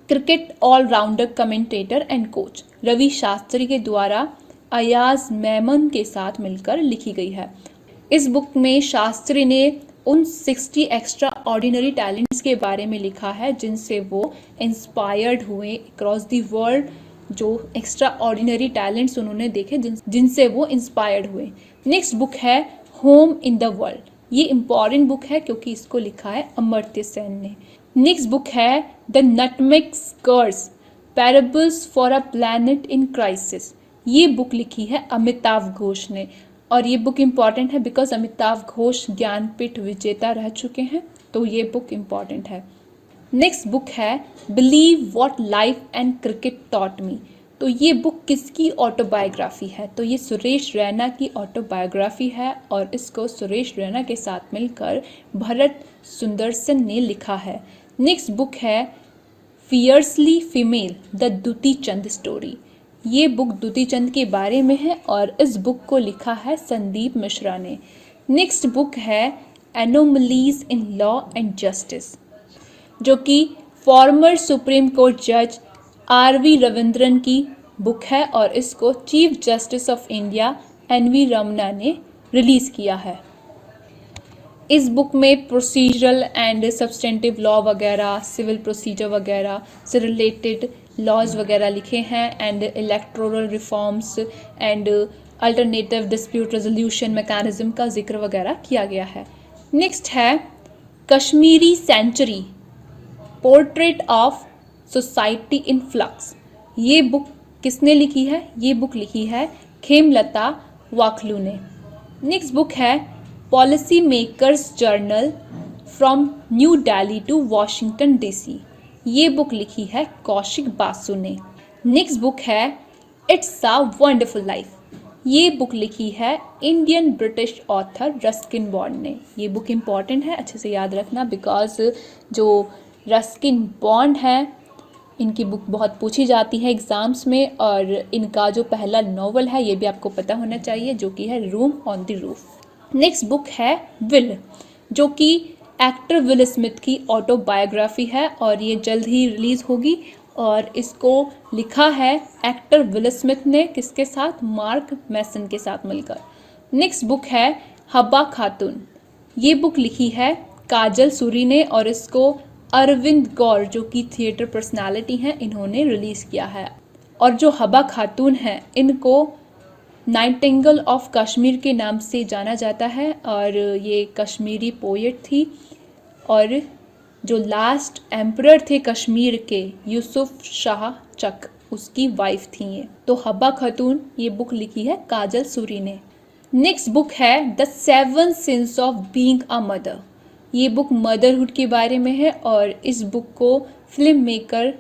cricket allrounder commentator and coach Ravi Shastri के द्वारा अयाज मेमन के साथ मिलकर लिखी गई है। इस बुक में शास्त्री ने उन 60 एक्स्ट्रा ऑर्डिनरी टैलेंट्स के बारे में लिखा है जिनसे वो इंस्पायर्ड हुए अक्रॉस द वर्ल्ड। जो एक्स्ट्रा ऑर्डिनरी टैलेंट्स उन्होंने देखे जिनसे वो इंस्पायर्ड हुए। नेक्स्ट बुक है होम इन द वर्ल्ड। ये इंपॉर्टेंट बुक है क्योंकि इसको लिखा है अमर्त्य सेन ने। नेक्स्ट बुक है the nutmeg curse parables for a planet in crisis. ये बुक लिखी है अमिताभ घोष ने, और ये बुक इम्पॉर्टेंट है बिकॉज अमिताभ घोष ज्ञानपीठ विजेता रह चुके हैं, तो ये बुक इम्पॉर्टेंट है। नेक्स्ट बुक है believe what life and cricket taught me. तो ये बुक किसकी ऑटोबायोग्राफी है? तो ये सुरेश रैना की ऑटोबायोग्राफी है, और इसको सुरेश रैना के साथ मिलकर भरत सुंदरसन ने लिखा है। नेक्स्ट बुक है fiercely female the Dutee Chand story. ये बुक दुती चंद के बारे में है और इस बुक को लिखा है संदीप मिश्रा ने। नेक्स्ट बुक है anomalies in law and justice, जो कि फॉर्मर सुप्रीम कोर्ट जज आर.वी. रविंद्रन की बुक है, और इसको chief justice of India N V. Ramana ने रिलीज़ किया है। इस बुक में प्रोसीजरल एंड सब्सटेंटिव लॉ वगैरह, सिविल प्रोसीजर वगैरह से रिलेटेड लॉज वगैरह लिखे हैं, and electoral reforms and alternative dispute resolution mechanism का जिक्र वगैरह किया गया है। नेक्स्ट है Kashmiri century portrait of society in flux. ये बुक किसने लिखी है? ये बुक लिखी है खेमलता वाखलू ने। नेक्स्ट बुक है policy makers journal from new Delhi to Washington DC. ये बुक लिखी है कौशिक बासु ने। नेक्स्ट बुक है इट्स अ वंडरफुल लाइफ। ये बुक लिखी है Indian British author Ruskin Bond ने। ये बुक इम्पॉर्टेंट है, अच्छे से याद रखना, बिकॉज जो रस्किन बॉन्ड है इनकी बुक बहुत पूछी जाती है एग्ज़ाम्स में, और इनका जो पहला नॉवल है ये भी आपको पता होना चाहिए, जो कि है room on the roof. Next book है विल, जो कि एक्टर विल स्मिथ की ऑटोबायोग्राफी है, और ये जल्द ही रिलीज़ होगी, और इसको लिखा है एक्टर विल स्मिथ ने किसके साथ? मार्क मैसन के साथ मिलकर। नेक्स्ट बुक है हब्बा खातून। ये बुक लिखी है काजल सूरी ने, और इसको अरविंद गौर जो कि थिएटर पर्सनालिटी हैं इन्होंने रिलीज़ किया है। और जो हब्बा खातून हैं इनको नाइटिंगेल ऑफ कश्मीर के नाम से जाना जाता है, और ये कश्मीरी पोएट थी, और जो लास्ट एम्परर थे कश्मीर के यूसुफ शाह चक उसकी वाइफ थी ये। तो हब्बा खातून ये बुक लिखी है काजल सूरी ने। नेक्स्ट बुक है the 7 sins of being a mother. ये बुक मदरहुड के बारे में है, और इस बुक को film maker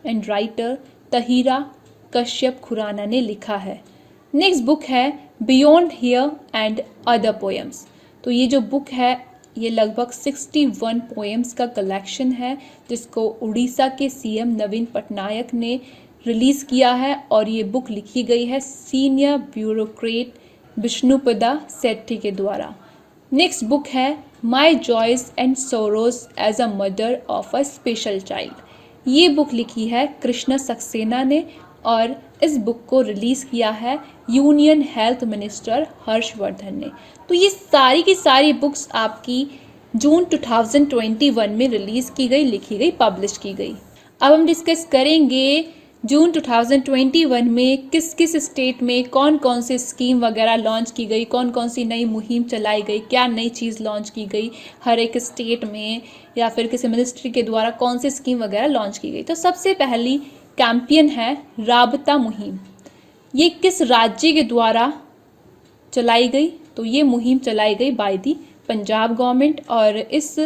and writer Tahira Kashyap Khurana ने लिखा है। नेक्स्ट बुक है beyond here and other poems. तो ये जो बुक है ये लगभग 61 पोएम्स का कलेक्शन है, जिसको उड़ीसा के सीएम नवीन पटनायक ने रिलीज़ किया है, और ये बुक लिखी गई है सीनियर ब्यूरोक्रेट विष्णुपदा सेट्टी के द्वारा। नेक्स्ट बुक है my joys and sorrows as a mother of a special child. ये बुक लिखी है कृष्णा सक्सेना ने, और इस बुक को रिलीज़ किया है यूनियन हेल्थ मिनिस्टर हर्षवर्धन ने। तो ये सारी की सारी बुक्स आपकी जून 2021 में रिलीज़ की गई, लिखी गई, पब्लिश की गई। अब हम डिस्कस करेंगे जून 2021 में किस किस स्टेट में कौन कौन सी स्कीम वगैरह लॉन्च की गई, कौन कौन सी नई मुहिम चलाई गई, क्या नई चीज़ लॉन्च की गई हर एक स्टेट में, या फिर किसी मिनिस्ट्री के द्वारा कौन सी स्कीम वगैरह लॉन्च की गई। तो सबसे पहली कैंपेन है राबता मुहिम। ये किस राज्य के द्वारा चलाई गई? तो ये मुहिम चलाई गई बाय दी पंजाब गवर्नमेंट, और इस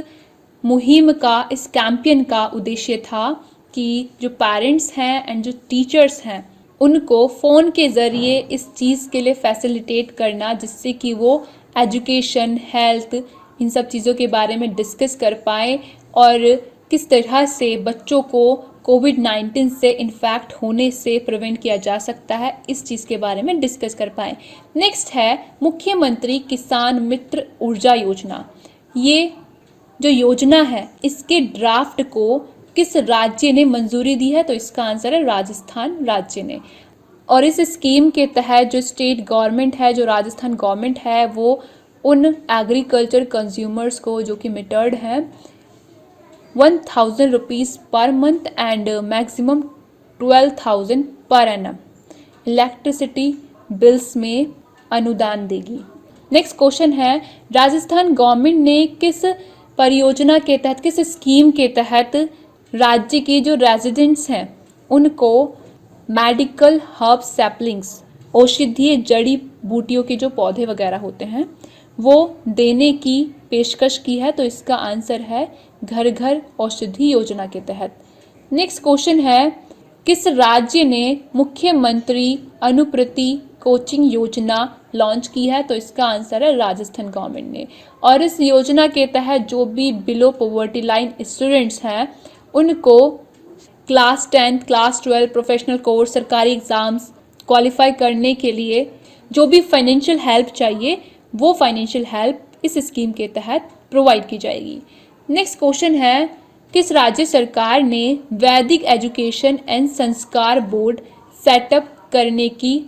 मुहिम का, इस कैंपेन का उद्देश्य था कि जो पेरेंट्स हैं एंड जो टीचर्स हैं उनको फ़ोन के ज़रिए इस चीज़ के लिए फैसिलिटेट करना, जिससे कि वो एजुकेशन, हेल्थ, इन सब चीज़ों के बारे में डिस्कस कर पाएँ, और किस तरह से बच्चों को कोविड-19 से इन्फेक्ट होने से प्रिवेंट किया जा सकता है, इस चीज़ के बारे में डिस्कस कर पाएँ। नेक्स्ट है मुख्यमंत्री किसान मित्र ऊर्जा योजना। ये जो योजना है इसके ड्राफ्ट को किस राज्य ने मंजूरी दी है? तो इसका आंसर है राजस्थान राज्य ने। और इस स्कीम के तहत जो स्टेट गवर्नमेंट है, जो राजस्थान गवर्नमेंट है, वो उन एग्रीकल्चर कंज्यूमर्स को जो कि मिटर्ड हैं 1000 rupees per month and maximum 12,000 per annum electricity bills में अनुदान देगी। नेक्स्ट क्वेश्चन है राजस्थान गवर्नमेंट ने किस परियोजना के तहत, किस स्कीम के तहत राज्य के जो रेजिडेंट्स हैं उनको मेडिकल हर्ब सैपलिंग्स, औषधीय जड़ी बूटियों के जो पौधे वगैरह होते हैं वो देने की पेशकश की है? तो इसका आंसर है घर घर औषधि योजना के तहत। नेक्स्ट क्वेश्चन है किस राज्य ने मुख्यमंत्री अनुप्रति कोचिंग योजना लॉन्च की है? तो इसका आंसर है राजस्थान गवर्नमेंट ने। और इस योजना के तहत जो भी बिलो पॉवर्टी लाइन स्टूडेंट्स हैं उनको क्लास 10, क्लास 12 प्रोफेशनल कोर्स, सरकारी एग्ज़ाम्स क्वालिफाई करने के लिए जो भी फाइनेंशियल हेल्प चाहिए वो फाइनेंशियल हेल्प इस स्कीम के तहत प्रोवाइड की जाएगी। नेक्स्ट क्वेश्चन है किस राज्य सरकार ने वैदिक एजुकेशन एंड संस्कार बोर्ड सेटअप करने की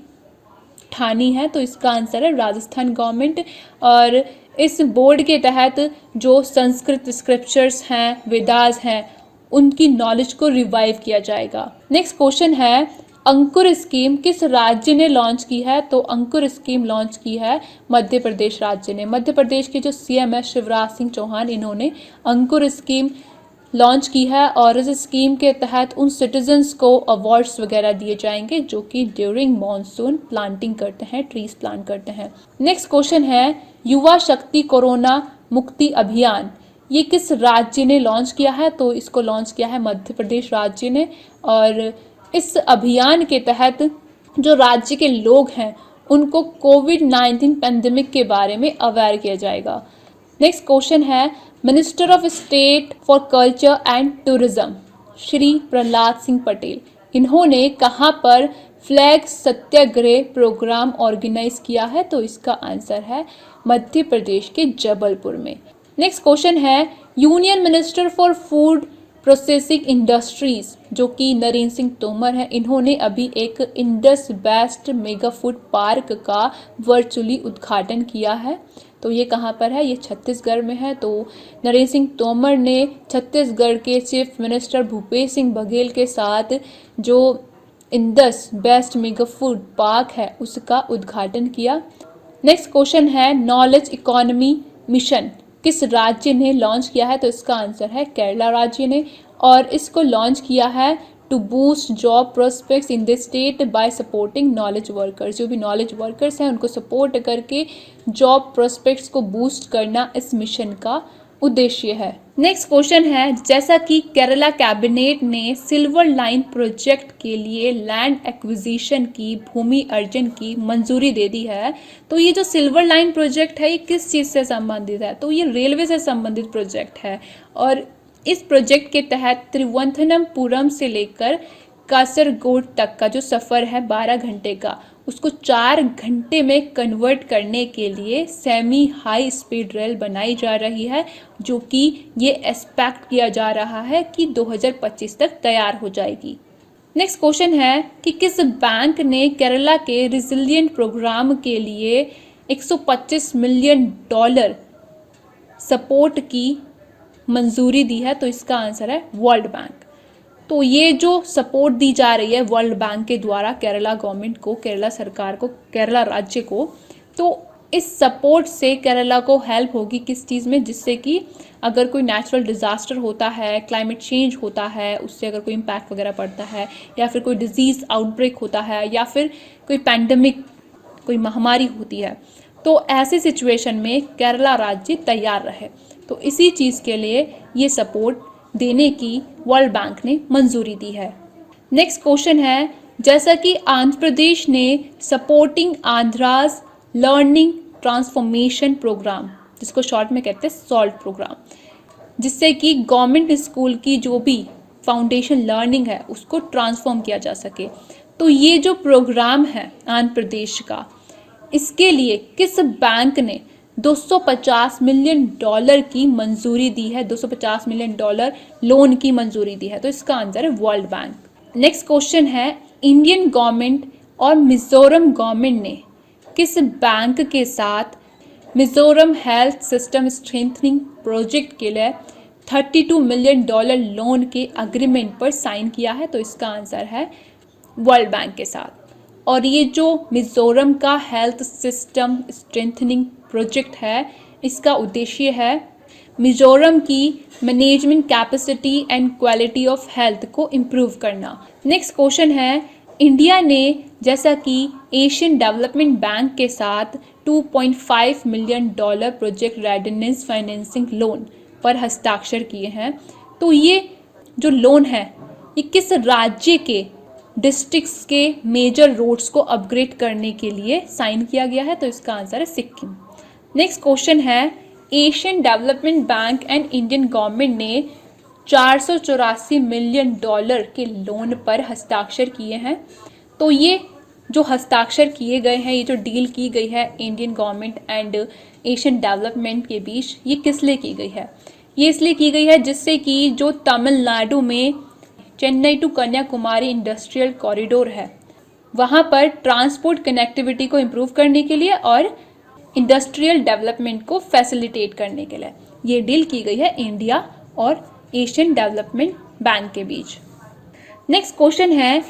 ठानी है? तो इसका आंसर है राजस्थान गवर्नमेंट। और इस बोर्ड के तहत जो संस्कृत स्क्रिप्चर्स हैं, वेदास हैं, उनकी नॉलेज को रिवाइव किया जाएगा। नेक्स्ट क्वेश्चन है अंकुर स्कीम किस राज्य ने लॉन्च की है? तो अंकुर स्कीम लॉन्च की है मध्य प्रदेश राज्य ने। मध्य प्रदेश के जो सीएम है शिवराज सिंह चौहान, इन्होंने अंकुर स्कीम लॉन्च की है और इस स्कीम के तहत उन सिटीजन्स को अवार्ड्स वगैरह दिए जाएंगे जो कि ड्यूरिंग मॉनसून प्लांटिंग करते हैं, ट्रीज प्लांट करते हैं। नेक्स्ट क्वेश्चन है युवा शक्ति कोरोना मुक्ति अभियान, ये किस राज्य ने लॉन्च किया है? तो इसको लॉन्च किया है मध्य प्रदेश राज्य ने। और इस अभियान के तहत जो राज्य के लोग हैं उनको कोविड-19 पैंडेमिक के बारे में अवेयर किया जाएगा। नेक्स्ट क्वेश्चन है minister of state for culture and tourism Shri Prahlad Singh Patel, इन्होंने कहाँ पर फ्लैग सत्याग्रह प्रोग्राम ऑर्गेनाइज किया है? तो इसका आंसर है मध्य प्रदेश के जबलपुर में। नेक्स्ट क्वेश्चन है union minister for food processing industries जो कि नरेंद्र सिंह तोमर हैं, इन्होंने अभी एक Indus best mega food park का वर्चुअली उद्घाटन किया है। तो ये कहाँ पर है? ये छत्तीसगढ़ में है। तो नरेंद्र सिंह तोमर ने छत्तीसगढ़ के चीफ मिनिस्टर भूपेश सिंह बघेल के साथ जो Indus best mega food park है उसका उद्घाटन किया। नेक्स्ट क्वेश्चन है नॉलेज इकोनॉमी मिशन किस राज्य ने लॉन्च किया है? तो इसका आंसर है केरला राज्य ने। और इसको लॉन्च किया है to boost job prospects in the state by supporting knowledge workers, जो भी नॉलेज वर्कर्स हैं उनको सपोर्ट करके जॉब प्रोस्पेक्ट्स को बूस्ट करना इस मिशन का उद्देश्य है। नेक्स्ट क्वेश्चन है जैसा कि केरला कैबिनेट ने सिल्वर लाइन प्रोजेक्ट के लिए लैंड एक्विजिशन की, भूमि अर्जन की मंजूरी दे दी है, तो ये जो सिल्वर लाइन प्रोजेक्ट है ये किस चीज़ से संबंधित है? तो ये रेलवे से संबंधित प्रोजेक्ट है। और इस प्रोजेक्ट के तहत तिरुवनंतपुरम से लेकर कासरगोड तक का जो सफ़र है 12 घंटे का, उसको 4 घंटे में कन्वर्ट करने के लिए सेमी हाई स्पीड रेल बनाई जा रही है, जो कि ये एक्सपेक्ट किया जा रहा है कि 2025 तक तैयार हो जाएगी। नेक्स्ट क्वेश्चन है कि किस बैंक ने केरला के रिजिलियंट प्रोग्राम के लिए $125 मिलियन सपोर्ट की मंजूरी दी है? तो इसका आंसर है वर्ल्ड बैंक। तो ये जो सपोर्ट दी जा रही है वर्ल्ड बैंक के द्वारा केरला गवर्नमेंट को, केरला सरकार को, केरला राज्य को, तो इस सपोर्ट से केरला को हेल्प होगी किस चीज़ में? जिससे कि अगर कोई नेचुरल डिज़ास्टर होता है, क्लाइमेट चेंज होता है, उससे अगर कोई इम्पैक्ट वगैरह पड़ता है, या फिर कोई डिजीज़ आउटब्रेक होता है, या फिर कोई पैंडमिक, कोई महामारी होती है, तो ऐसे सिचुएशन में केरला राज्य तैयार रहे। तो इसी चीज़ के लिए ये सपोर्ट देने की वर्ल्ड बैंक ने मंजूरी दी है। नेक्स्ट क्वेश्चन है जैसा कि आंध्र प्रदेश ने supporting Andhra's learning transformation programme, जिसको शॉर्ट में कहते हैं सॉल्ट प्रोग्राम, जिससे कि गवर्नमेंट स्कूल की जो भी फाउंडेशन लर्निंग है उसको ट्रांसफॉर्म किया जा सके। तो ये जो प्रोग्राम है आंध्र प्रदेश का, इसके लिए किस बैंक ने $250 मिलियन की मंजूरी दी है, $250 मिलियन लोन की मंजूरी दी है? तो इसका आंसर है वर्ल्ड बैंक। नेक्स्ट क्वेश्चन है, इंडियन गवर्नमेंट और मिजोरम गवर्नमेंट ने किस बैंक के साथ Mizoram health system strengthening project के लिए $32 मिलियन लोन के अग्रीमेंट पर साइन किया है? तो इसका आंसर है वर्ल्ड बैंक के साथ। और ये जो मिजोरम का हेल्थ सिस्टम स्ट्रेंथनिंग प्रोजेक्ट है, इसका उद्देश्य है मिजोरम की management capacity and quality of health को इम्प्रूव करना। नेक्स्ट क्वेश्चन है, इंडिया ने जैसा कि एशियन डेवलपमेंट बैंक के साथ $2.5 million project readiness financing loan पर हस्ताक्षर किए हैं, तो ये जो लोन है ये किस राज्य के डिस्ट्रिक्ट्स के मेजर रोड्स को अपग्रेड करने के लिए साइन किया गया है? तो इसका आंसर है सिक्किम। नेक्स्ट क्वेश्चन है, Asian development bank and Indian government ने $484 मिलियन के लोन पर हस्ताक्षर किए हैं। तो ये जो हस्ताक्षर किए गए हैं, ये जो डील की गई है Indian government and Asian development के बीच, ये किस लिए की गई है? ये इसलिए की गई है जिससे कि जो तमिलनाडु में Chennai to Kanyakumari industrial corridor है, वहाँ पर ट्रांसपोर्ट कनेक्टिविटी को इम्प्रूव करने के लिए और इंडस्ट्रियल डेवलपमेंट को फैसिलिटेट करने के लिए ये डील की गई है इंडिया और एशियन डेवलपमेंट बैंक के बीच। नेक्स्ट क्वेश्चन है,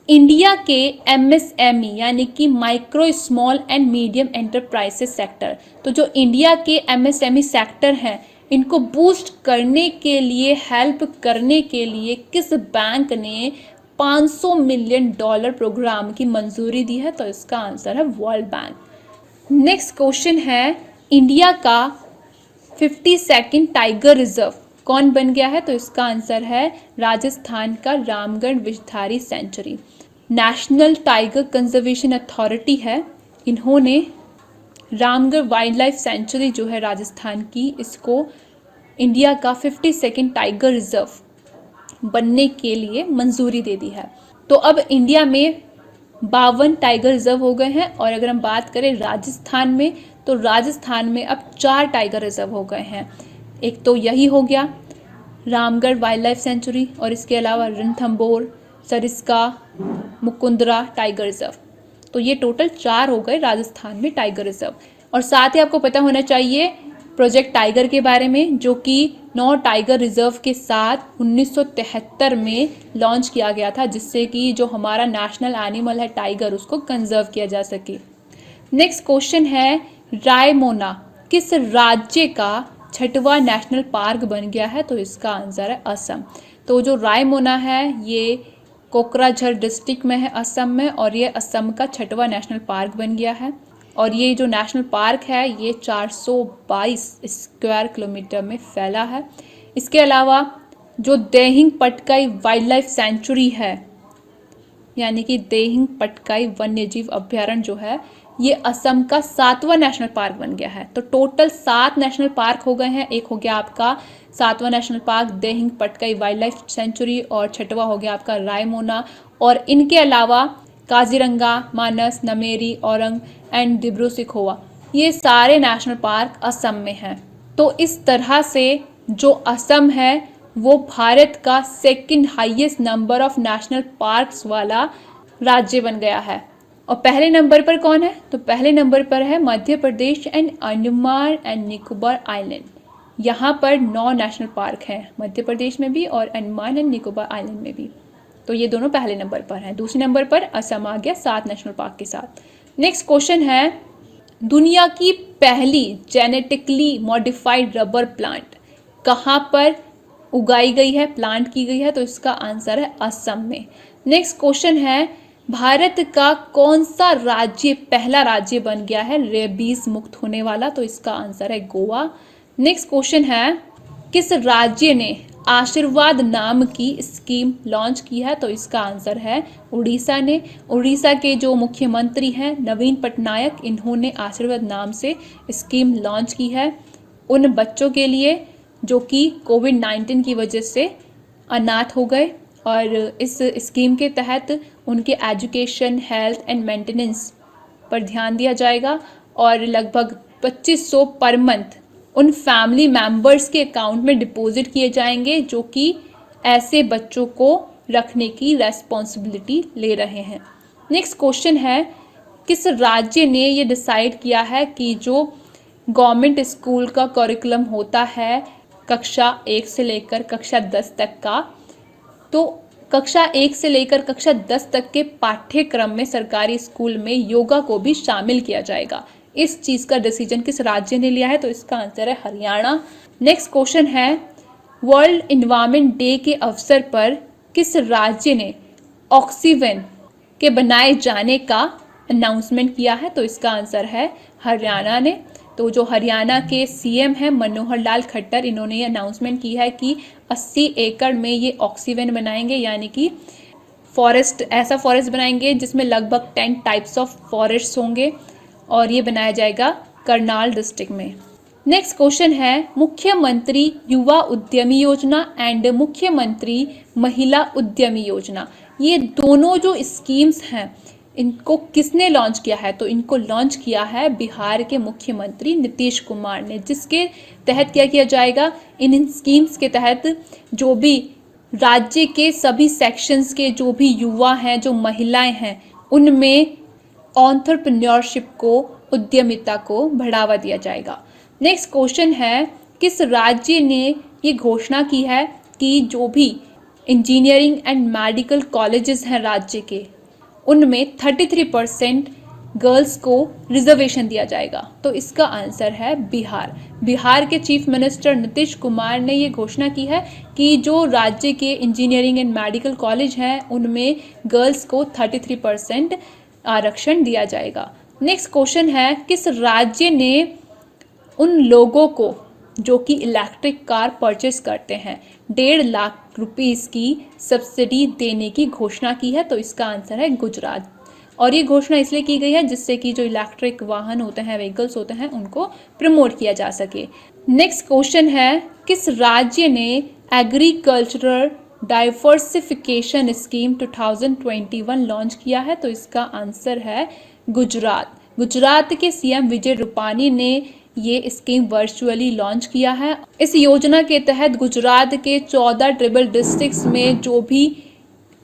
इंडिया के MSME यानी कि micro small and medium enterprises sector, तो जो इंडिया के MSME सेक्टर हैं इनको बूस्ट करने के लिए, हेल्प करने के लिए किस बैंक ने $500 मिलियन प्रोग्राम की मंजूरी दी है? तो इसका आंसर है वर्ल्ड बैंक। नेक्स्ट क्वेश्चन है, इंडिया का 52nd टाइगर रिजर्व कौन बन गया है? तो इसका आंसर है राजस्थान का Ramgarh Vishdhari sanctuary. National tiger conservation authority है, इन्होंने रामगढ़ वाइल्ड लाइफ सेंचुरी जो है राजस्थान की, इसको इंडिया का 52nd टाइगर रिजर्व बनने के लिए मंजूरी दे दी है। तो अब इंडिया में 52 टाइगर रिजर्व हो गए हैं। और अगर हम बात करें राजस्थान में, तो राजस्थान में अब 4 टाइगर रिजर्व हो गए हैं। एक तो यही हो गया रामगढ़ वाइल्ड लाइफ सेंचुरी, और इसके अलावा रणथंभौर, सरिस्का, मुकुंदरा टाइगर रिजर्व। तो ये टोटल 4 हो गए राजस्थान में टाइगर रिजर्व। और साथ ही आपको पता होना चाहिए प्रोजेक्ट टाइगर के बारे में, जो कि 9 टाइगर रिजर्व के साथ 1973 में लॉन्च किया गया था, जिससे कि जो हमारा नेशनल एनिमल है टाइगर, उसको कंजर्व किया जा सके। नेक्स्ट क्वेश्चन है, रायमोना किस राज्य का 6वां नेशनल पार्क बन गया है? तो इसका आंसर है असम। तो जो रायमोना है ये कोकराझार डिस्ट्रिक्ट में है असम में, और ये असम का 6वां नेशनल पार्क बन गया है। और ये जो नेशनल पार्क है ये 422 स्क्वायर किलोमीटर में फैला है। इसके अलावा जो Dehing Patkai wildlife century है, यानी कि देहिंग पटकाई वन्यजीव अभ्यारण्य जो है, ये असम का 7वां नेशनल पार्क बन गया है। तो टोटल 7 नेशनल पार्क हो गए हैं। एक हो गया आपका 7वां national park Dehing Patkai wildlife sanctuary, और 6वां हो गया आपका रायमोना। और इनके अलावा काजीरंगा, मानस, नमेरी, औरंग एंड दिब्रू सिखोवा, ये सारे नेशनल पार्क असम में हैं। तो इस तरह से जो असम है वो भारत का 2nd highest number of national parks वाला राज्य बन गया है। और पहले नंबर पर कौन है? तो पहले नंबर पर है Madhya Pradesh and Andaman and Nicobar island. यहाँ पर 9 नेशनल पार्क हैं, मध्य प्रदेश में भी और अंडमान एंड निकोबार आइलैंड में भी। तो ये दोनों पहले नंबर पर हैं। दूसरे नंबर पर असम आ गया 7 नेशनल पार्क के साथ। नेक्स्ट क्वेश्चन है, दुनिया की पहली जेनेटिकली मॉडिफाइड रबर प्लांट कहाँ पर उगाई गई है, प्लांट की गई है? तो इसका आंसर है असम में। नेक्स्ट क्वेश्चन है, भारत का कौन सा राज्य पहला राज्य बन गया है रेबीज मुक्त होने वाला? तो इसका आंसर है गोवा। नेक्स्ट क्वेश्चन है, किस राज्य ने आशीर्वाद नाम की स्कीम लॉन्च की है? तो इसका आंसर है उड़ीसा ने। उड़ीसा के जो मुख्यमंत्री हैं नवीन पटनायक, इन्होंने आशीर्वाद नाम से स्कीम लॉन्च की है उन बच्चों के लिए जो कि कोविड-19 की वजह से अनाथ हो गए और इस स्कीम के तहत उनके एजुकेशन, हेल्थ एंड मेंटेनेंस पर ध्यान दिया जाएगा और लगभग 2500 पर मंथ उन फैमिली मेंबर्स के अकाउंट में डिपॉजिट किए जाएंगे जो कि ऐसे बच्चों को रखने की रेस्पॉन्सिबिलिटी ले रहे हैं। नेक्स्ट क्वेश्चन है, किस राज्य ने ये डिसाइड किया है कि जो गवर्नमेंट स्कूल का करिकुलम होता है कक्षा 1 से लेकर कक्षा 10 तक का, तो कक्षा 1 से लेकर कक्षा 10 तक के पाठ्यक्रम में सरकारी स्कूल में योगा को भी शामिल किया जाएगा। इस चीज़ का डिसीजन किस राज्य ने लिया है? तो इसका आंसर है हरियाणा। नेक्स्ट क्वेश्चन है, वर्ल्ड एनवायरनमेंट डे के अवसर पर किस राज्य ने ऑक्सीवन के बनाए जाने का अनाउंसमेंट किया है? तो इसका आंसर है हरियाणा ने। तो जो हरियाणा के सीएम हैं मनोहर लाल खट्टर, इन्होंने ये अनाउंसमेंट की है कि 80 एकड़ में ये ऑक्सीवन बनाएंगे, यानी कि फॉरेस्ट, ऐसा फॉरेस्ट बनाएंगे जिसमें लगभग 10 टाइप्स ऑफ फॉरेस्ट होंगे और ये बनाया जाएगा करनाल डिस्ट्रिक्ट में। नेक्स्ट क्वेश्चन है, मुख्यमंत्री युवा उद्यमी योजना एंड मुख्यमंत्री महिला उद्यमी योजना, ये दोनों जो स्कीम्स हैं इनको किसने लॉन्च किया है? तो इनको लॉन्च किया है बिहार के मुख्यमंत्री नीतीश कुमार ने, जिसके तहत क्या किया जाएगा, इन स्कीम्स के तहत जो भी राज्य के सभी सेक्शंस के जो भी युवा हैं, जो महिलाएं हैं, उनमें एंटरप्रेन्योरशिप को, उद्यमिता को बढ़ावा दिया जाएगा। नेक्स्ट क्वेश्चन है, किस राज्य ने ये घोषणा की है कि जो भी इंजीनियरिंग एंड मेडिकल कॉलेजेस हैं राज्य के, उनमें 33% गर्ल्स को रिजर्वेशन दिया जाएगा? तो इसका आंसर है बिहार। बिहार के चीफ मिनिस्टर नीतीश कुमार ने ये घोषणा की है कि जो राज्य के इंजीनियरिंग एंड मेडिकल कॉलेज हैं उनमें गर्ल्स को 33% आरक्षण दिया जाएगा। नेक्स्ट क्वेश्चन है, किस राज्य ने उन लोगों को जो कि इलेक्ट्रिक कार परचेस करते हैं 1.5 लाख रुपीस की सब्सिडी देने की घोषणा की है? तो इसका आंसर है गुजरात। और ये घोषणा इसलिए की गई है जिससे कि जो इलेक्ट्रिक वाहन होते हैं, व्हीकल्स होते हैं, उनको प्रमोट किया जा सके। नेक्स्ट क्वेश्चन है, किस राज्य ने एग्रीकल्चरल डाइवर्सिफिकेशन स्कीम 2021 लॉन्च किया है? तो इसका आंसर है गुजरात। गुजरात के सीएम विजय रूपानी ने ये स्कीम वर्चुअली लॉन्च किया है। इस योजना के तहत गुजरात के 14 ट्राइबल डिस्ट्रिक्ट्स में जो भी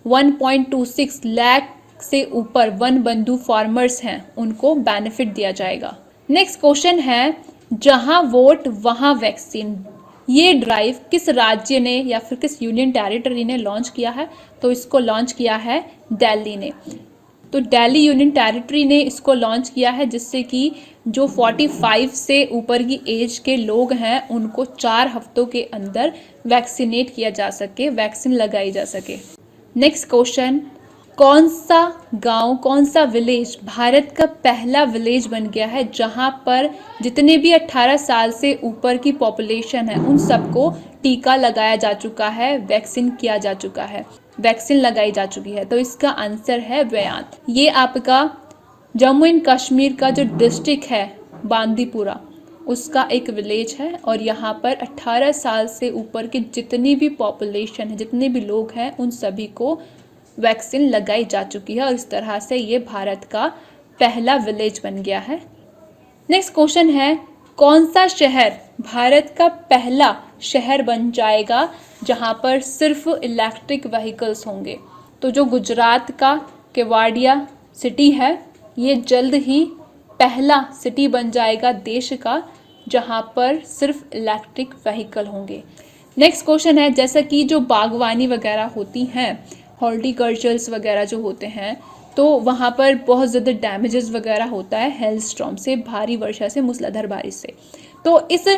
1.26 लाख से ऊपर वन बंधु फार्मर्स हैं उनको बेनिफिट दिया जाएगा। नेक्स्ट क्वेश्चन है, जहां वोट वहां वैक्सीन, ये ड्राइव किस राज्य ने या फिर किस यूनियन टेरिटरी ने लॉन्च किया है? तो इसको लॉन्च किया है दिल्ली ने। तो दिल्ली यूनियन टेरिटरी ने इसको लॉन्च किया है जिससे कि जो 45 से ऊपर की एज के लोग हैं उनको 4 हफ्तों के अंदर वैक्सीनेट किया जा सके, वैक्सीन लगाई जा सके। नेक्स्ट क्वेश्चन, कौन सा गांव, कौन सा विलेज भारत का पहला विलेज बन गया है जहां पर जितने भी 18 साल से ऊपर की पॉपुलेशन है उन सबको टीका लगाया जा चुका है, वैक्सीन किया जा चुका है, वैक्सीन लगाई जा चुकी है? तो इसका आंसर है वयांत। ये आपका जम्मू एंड कश्मीर का जो डिस्ट्रिक्ट है बांदीपुरा, उसका एक विलेज है और यहाँ पर 18 साल से ऊपर की जितनी भी पॉपुलेशन है, जितने भी लोग हैं, उन सभी को वैक्सीन लगाई जा चुकी है और इस तरह से ये भारत का पहला विलेज बन गया है। नेक्स्ट क्वेश्चन है, कौन सा शहर भारत का पहला शहर बन जाएगा जहां पर सिर्फ इलेक्ट्रिक व्हीकल्स होंगे? तो जो गुजरात का केवाडिया सिटी है ये जल्द ही पहला सिटी बन जाएगा देश का जहां पर सिर्फ इलेक्ट्रिक व्हीकल होंगे। नेक्स्ट क्वेश्चन है, जैसा कि जो बागवानी वगैरह होती हैं, हॉर्टिकल्चर्स वगैरह जो होते हैं, तो वहाँ पर बहुत ज़्यादा डैमेजेस वगैरह होता है हेल स्टॉर्म से, भारी वर्षा से, मूसलाधार बारिश से। तो इस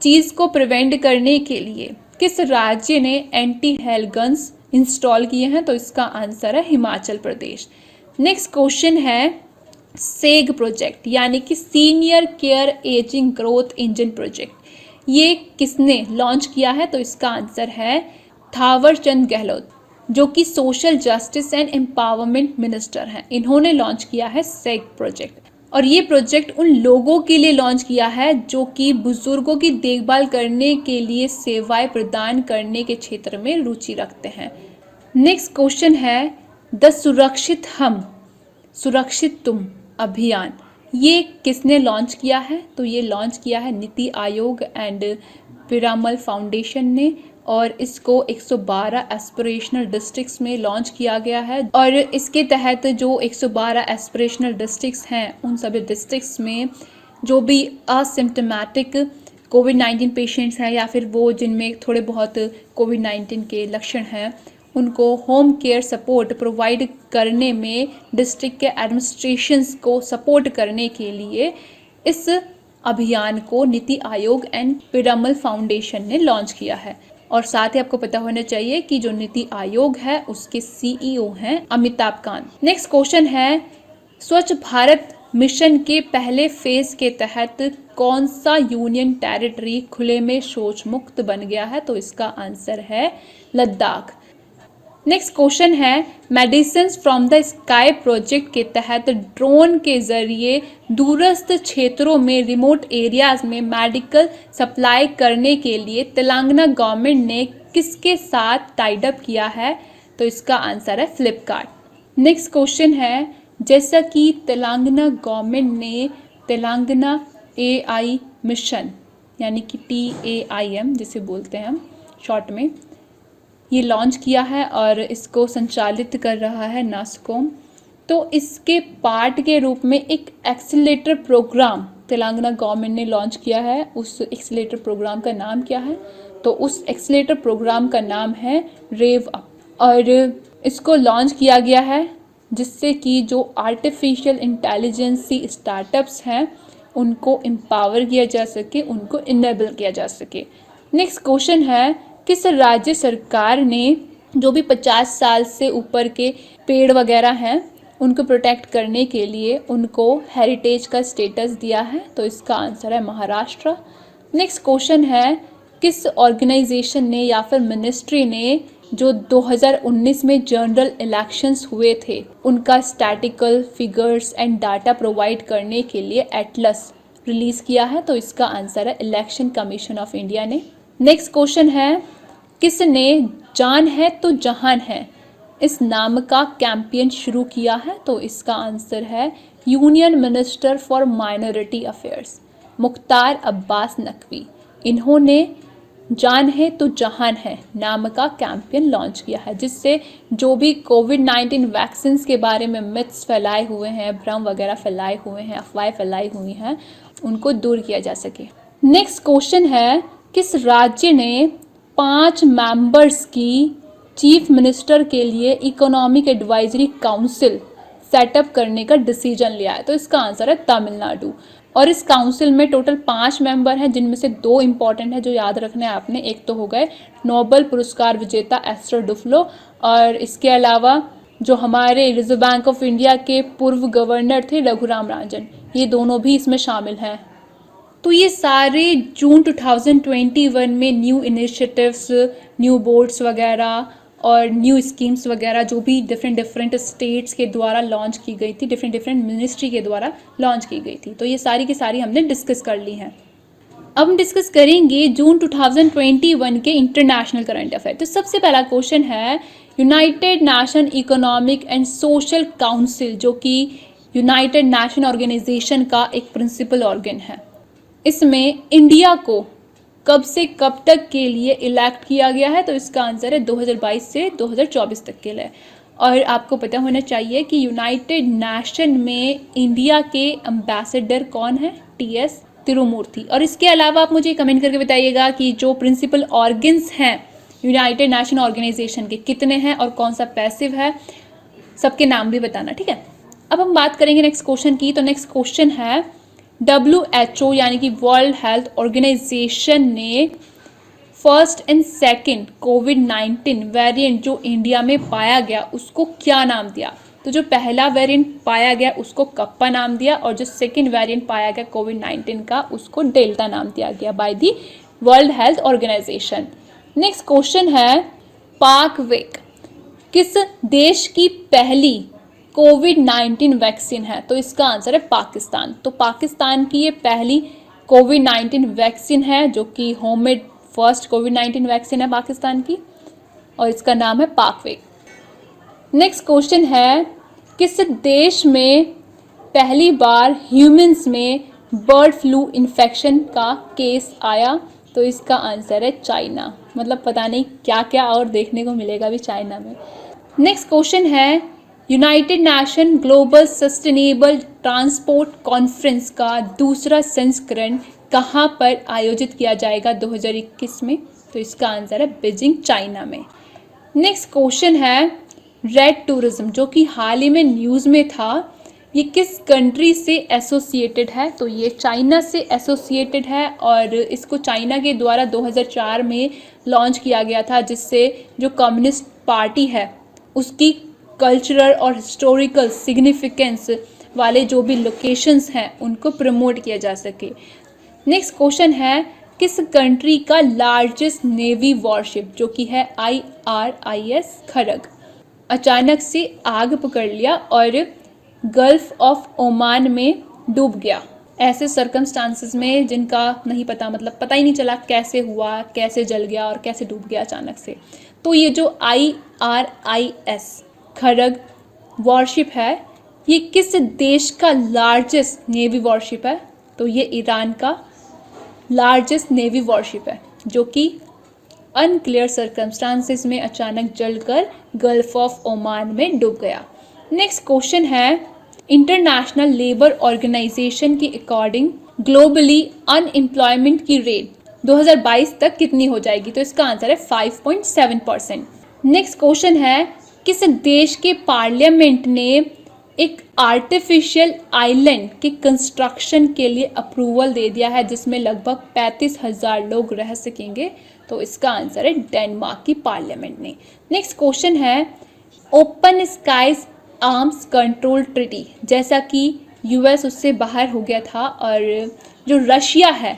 चीज़ को प्रिवेंट करने के लिए किस राज्य ने एंटी हेल गन्स इंस्टॉल किए हैं? तो इसका आंसर है हिमाचल प्रदेश। नेक्स्ट क्वेश्चन है, सेग प्रोजेक्ट यानी कि senior care ageing growth engine project, ये किसने लॉन्च किया है? तो इसका आंसर है थावर चंद गहलोत, जो कि social justice and empowerment minister हैं। इन्होंने लॉन्च किया है सेग प्रोजेक्ट। और ये प्रोजेक्ट उन लोगों के लिए लॉन्च किया है जो कि बुजुर्गों की देखभाल करने के लिए सेवाएं प्रदान करने के क्षेत्र में रुचि रखते हैं। नेक्स्ट क्वेश्चन है द सुरक्षित हम सुरक्षित तुम अभियान, ये किसने लॉन्च किया है? तो ये लॉन्च किया है नीति आयोग एंड पिरामल फाउंडेशन ने, और इसको 112 एस्पिरेशनल डिस्ट्रिक्ट्स में लॉन्च किया गया है। और इसके तहत जो 112 एस्पिरेशनल डिस्ट्रिक्ट्स हैं उन सभी डिस्ट्रिक्ट्स में जो भी असिम्टोमेटिक कोविड-19 पेशेंट्स हैं या फिर वो जिनमें थोड़े बहुत कोविड-19 के लक्षण हैं, उनको होम केयर सपोर्ट प्रोवाइड करने में डिस्ट्रिक्ट के एडमिनिस्ट्रेशंस को सपोर्ट करने के लिए इस अभियान को नीति आयोग एंड पिरामल फाउंडेशन ने लॉन्च किया है। और साथ ही आपको पता होना चाहिए कि जो नीति आयोग है उसके सीईओ हैं अमिताभ कांत। नेक्स्ट क्वेश्चन है स्वच्छ भारत मिशन के पहले फेज के तहत कौन सा यूनियन टेरिटरी खुले में शौच मुक्त बन गया है? तो इसका आंसर है लद्दाख। नेक्स्ट क्वेश्चन है medicines from the sky project के तहत ड्रोन के जरिए दूरस्थ क्षेत्रों में रिमोट एरियाज में मेडिकल सप्लाई करने के लिए तेलंगाना गवर्नमेंट ने किसके साथ टाइड अप किया है? तो इसका आंसर है फ्लिपकार्ट। नेक्स्ट क्वेश्चन है जैसा कि तेलंगाना गवर्नमेंट ने तेलंगाना AI मिशन यानी कि TAIM जिसे बोलते हैं हम शॉर्ट में, ये लॉन्च किया है और इसको संचालित कर रहा है नास्कॉम। तो इसके पार्ट के रूप में एक एक्सीलेटर प्रोग्राम तेलंगाना गवर्नमेंट ने लॉन्च किया है। उस एक्सीलेटर प्रोग्राम का नाम क्या है? तो उस एक्सीलेटर प्रोग्राम का नाम है रेव अप, और इसको लॉन्च किया गया है जिससे कि जो आर्टिफिशियल इंटेलिजेंसी स्टार्टअप्स हैं उनको एम्पावर किया जा सके, उनको इनेबल किया जा सके। नेक्स्ट क्वेश्चन है किस राज्य सरकार ने जो भी 50 साल से ऊपर के पेड़ वगैरह हैं उनको प्रोटेक्ट करने के लिए उनको हेरिटेज का स्टेटस दिया है? तो इसका आंसर है महाराष्ट्र। नेक्स्ट क्वेश्चन है किस ऑर्गेनाइजेशन ने या फिर मिनिस्ट्री ने जो 2019 में जनरल इलेक्शंस हुए थे उनका statistical figures and data provide करने के लिए एटलस रिलीज किया है? तो इसका आंसर है इलेक्शन कमीशन ऑफ इंडिया ने। नेक्स्ट क्वेश्चन है किसने जान है तो जहान है इस नाम का कैंपेन शुरू किया है? तो इसका आंसर है union minister for minority affairs Mukhtar Abbas Naqvi. इन्होंने जान है तो जहान है नाम का कैंपेन लॉन्च किया है जिससे जो भी कोविड-19 वैक्सीन के बारे में मिथ्स फैलाए हुए हैं, भ्रम वगैरह फैलाए हुए हैं, अफवाहें फैलाई हुई हैं, उनको दूर किया जा सके। नेक्स्ट क्वेश्चन है किस राज्य ने 5 मेंबर्स की चीफ मिनिस्टर के लिए इकोनॉमिक एडवाइजरी काउंसिल सेटअप करने का डिसीजन लिया है? तो इसका आंसर है तमिलनाडु। और इस काउंसिल में टोटल 5 मेंबर हैं जिनमें से 2 इंपॉर्टेंट है जो याद रखना है आपने। एक तो हो गए नोबेल पुरस्कार विजेता एस्टर डुफ्लो, और इसके अलावा जो हमारे रिजर्व बैंक ऑफ इंडिया के पूर्व गवर्नर थे रघुराम राजन, ये दोनों भी इसमें शामिल हैं। तो ये सारे जून 2021 में न्यू इनिशिएटिव्स, न्यू बोर्ड्स वगैरह और न्यू स्कीम्स वगैरह जो भी डिफरेंट स्टेट्स के द्वारा लॉन्च की गई थी, डिफरेंट मिनिस्ट्री के द्वारा लॉन्च की गई थी, तो ये सारी की सारी हमने डिस्कस कर ली हैं। अब हम डिस्कस करेंगे जून 2021 के इंटरनेशनल करंट अफेयर। तो सबसे पहला क्वेश्चन है United nation economic and social council, जो कि यूनाइटेड नेशन ऑर्गेनाइजेशन का एक प्रिंसिपल ऑर्गन है, इसमें इंडिया को कब से कब तक के लिए इलेक्ट किया गया है? तो इसका आंसर है 2022 से 2024 तक के लिए। और आपको पता होना चाहिए कि यूनाइटेड नेशन में इंडिया के एम्बेसडर कौन है? TS तिरुमूर्ति। और इसके अलावा आप मुझे कमेंट करके बताइएगा कि जो प्रिंसिपल ऑर्गन्स हैं यूनाइटेड नेशन ऑर्गेनाइजेशन के कितने हैं और कौन सा पैसिव है, सबके नाम भी बताना, ठीक है। अब हम बात करेंगे नेक्स्ट क्वेश्चन की। तो नेक्स्ट क्वेश्चन है WHO यानी कि वर्ल्ड हेल्थ ऑर्गेनाइजेशन ने first and second covid variant जो इंडिया में पाया गया उसको क्या नाम दिया? तो जो पहला वेरिएंट पाया गया उसको कप्पा नाम दिया, और जो सेकंड वेरिएंट पाया गया कोविड-19 का उसको डेल्टा नाम दिया गया by the world health organisation. Next question है पाकवेक किस देश की पहली कोविड-19 वैक्सीन है? तो इसका आंसर है पाकिस्तान। तो पाकिस्तान की ये पहली कोविड-19 वैक्सीन है जो कि होममेड फर्स्ट कोविड-19 वैक्सीन है पाकिस्तान की, और इसका नाम है पाकवेक। नेक्स्ट क्वेश्चन है, किस देश में पहली बार ह्यूमंस में बर्ड फ्लू इन्फेक्शन का केस आया? तो इसका आंसर है चाइना। मतलब पता नहीं क्या क्या और देखने को मिलेगा भी चाइना में। नेक्स्ट क्वेश्चन है, United nation global sustainable transport conference का दूसरा संस्करण कहाँ पर आयोजित किया जाएगा 2021 में? तो इसका आंसर है बीजिंग, चाइना में। नेक्स्ट क्वेश्चन है, रेड टूरिज्म जो कि हाल ही में न्यूज़ में था, ये किस कंट्री से एसोसिएटेड है? तो ये चाइना से एसोसिएटेड है, और इसको चाइना के द्वारा 2004 में लॉन्च किया गया था, जिससे जो कम्युनिस्ट पार्टी है उसकी कल्चरल और हिस्टोरिकल सिग्निफिकेंस वाले जो भी लोकेशंस हैं उनको प्रमोट किया जा सके। नेक्स्ट क्वेश्चन है, किस कंट्री का लार्जेस्ट नेवी वॉरशिप जो कि है IRIS खरग अचानक से आग पकड़ लिया और गल्फ ऑफ ओमान में डूब गया? ऐसे सर्कमस्टांसेस में जिनका नहीं पता, मतलब पता ही नहीं चला कैसे हुआ, कैसे जल गया और कैसे डूब गया अचानक से। तो ये जो IRIS खरग वॉरशिप है, ये किस देश का लार्जेस्ट नेवी वॉरशिप है? तो ये ईरान का लार्जेस्ट नेवी वॉरशिप है जो कि अनक्लियर सर्कमस्टांसेस में अचानक जलकर गल्फ ऑफ ओमान में डूब गया। नेक्स्ट क्वेश्चन है, इंटरनेशनल लेबर ऑर्गेनाइजेशन के अकॉर्डिंग ग्लोबली अनएम्प्लॉयमेंट की रेट 2022 तक कितनी हो जाएगी? तो इसका आंसर है 5.7%। नेक्स्ट क्वेश्चन है, किस देश के पार्लियामेंट ने एक आर्टिफिशियल आइलैंड के कंस्ट्रक्शन के लिए अप्रूवल दे दिया है जिसमें लगभग 35,000 लोग रह सकेंगे? तो इसका आंसर है डेनमार्क की पार्लियामेंट ने। नेक्स्ट क्वेश्चन है, open skies arms control treaty, जैसा कि US उससे बाहर हो गया था और जो रशिया है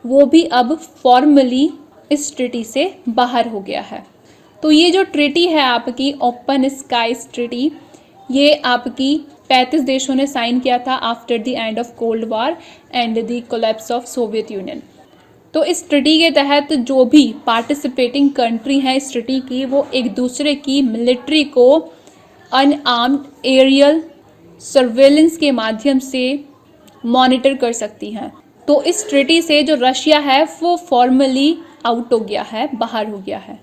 वो भी अब फॉर्मली इस ट्रीटी से बाहर हो गया है। तो ये जो ट्रीटी है आपकी ओपन स्काईज ट्रीटी, ये आपकी 35 देशों ने साइन किया था after the end of cold war and the collapse of Soviet union. तो इस ट्रीटी के तहत जो भी पार्टिसिपेटिंग कंट्री हैं इस ट्रीटी की, वो एक दूसरे की मिलिट्री को अनआर्म्ड एरियल सर्वेलेंस के माध्यम से मॉनिटर कर सकती हैं। तो इस ट्रीटी से जो रशिया है वो फॉर्मली आउट हो गया है, बाहर हो गया है।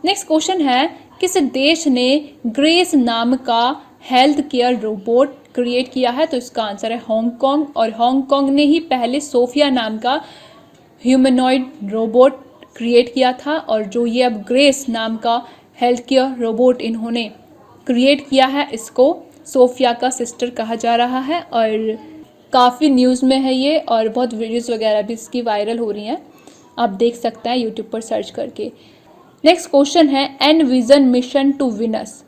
नेक्स्ट क्वेश्चन है, किस देश ने ग्रेस नाम का हेल्थ केयर रोबोट क्रिएट किया है? तो इसका आंसर है हांगकांग, और हांगकांग ने ही पहले सोफिया नाम का ह्यूमनॉइड रोबोट क्रिएट किया था, और जो ये अब ग्रेस नाम का हेल्थ केयर रोबोट इन्होंने क्रिएट किया है, इसको सोफिया का सिस्टर कहा जा रहा है, और काफ़ी न्यूज़ में है ये, और बहुत वीडियोज़ वगैरह भी इसकी वायरल हो रही हैं, आप देख सकते हैं यूट्यूब पर सर्च करके। नेक्स्ट क्वेश्चन है, एनविजन मिशन टू वीनस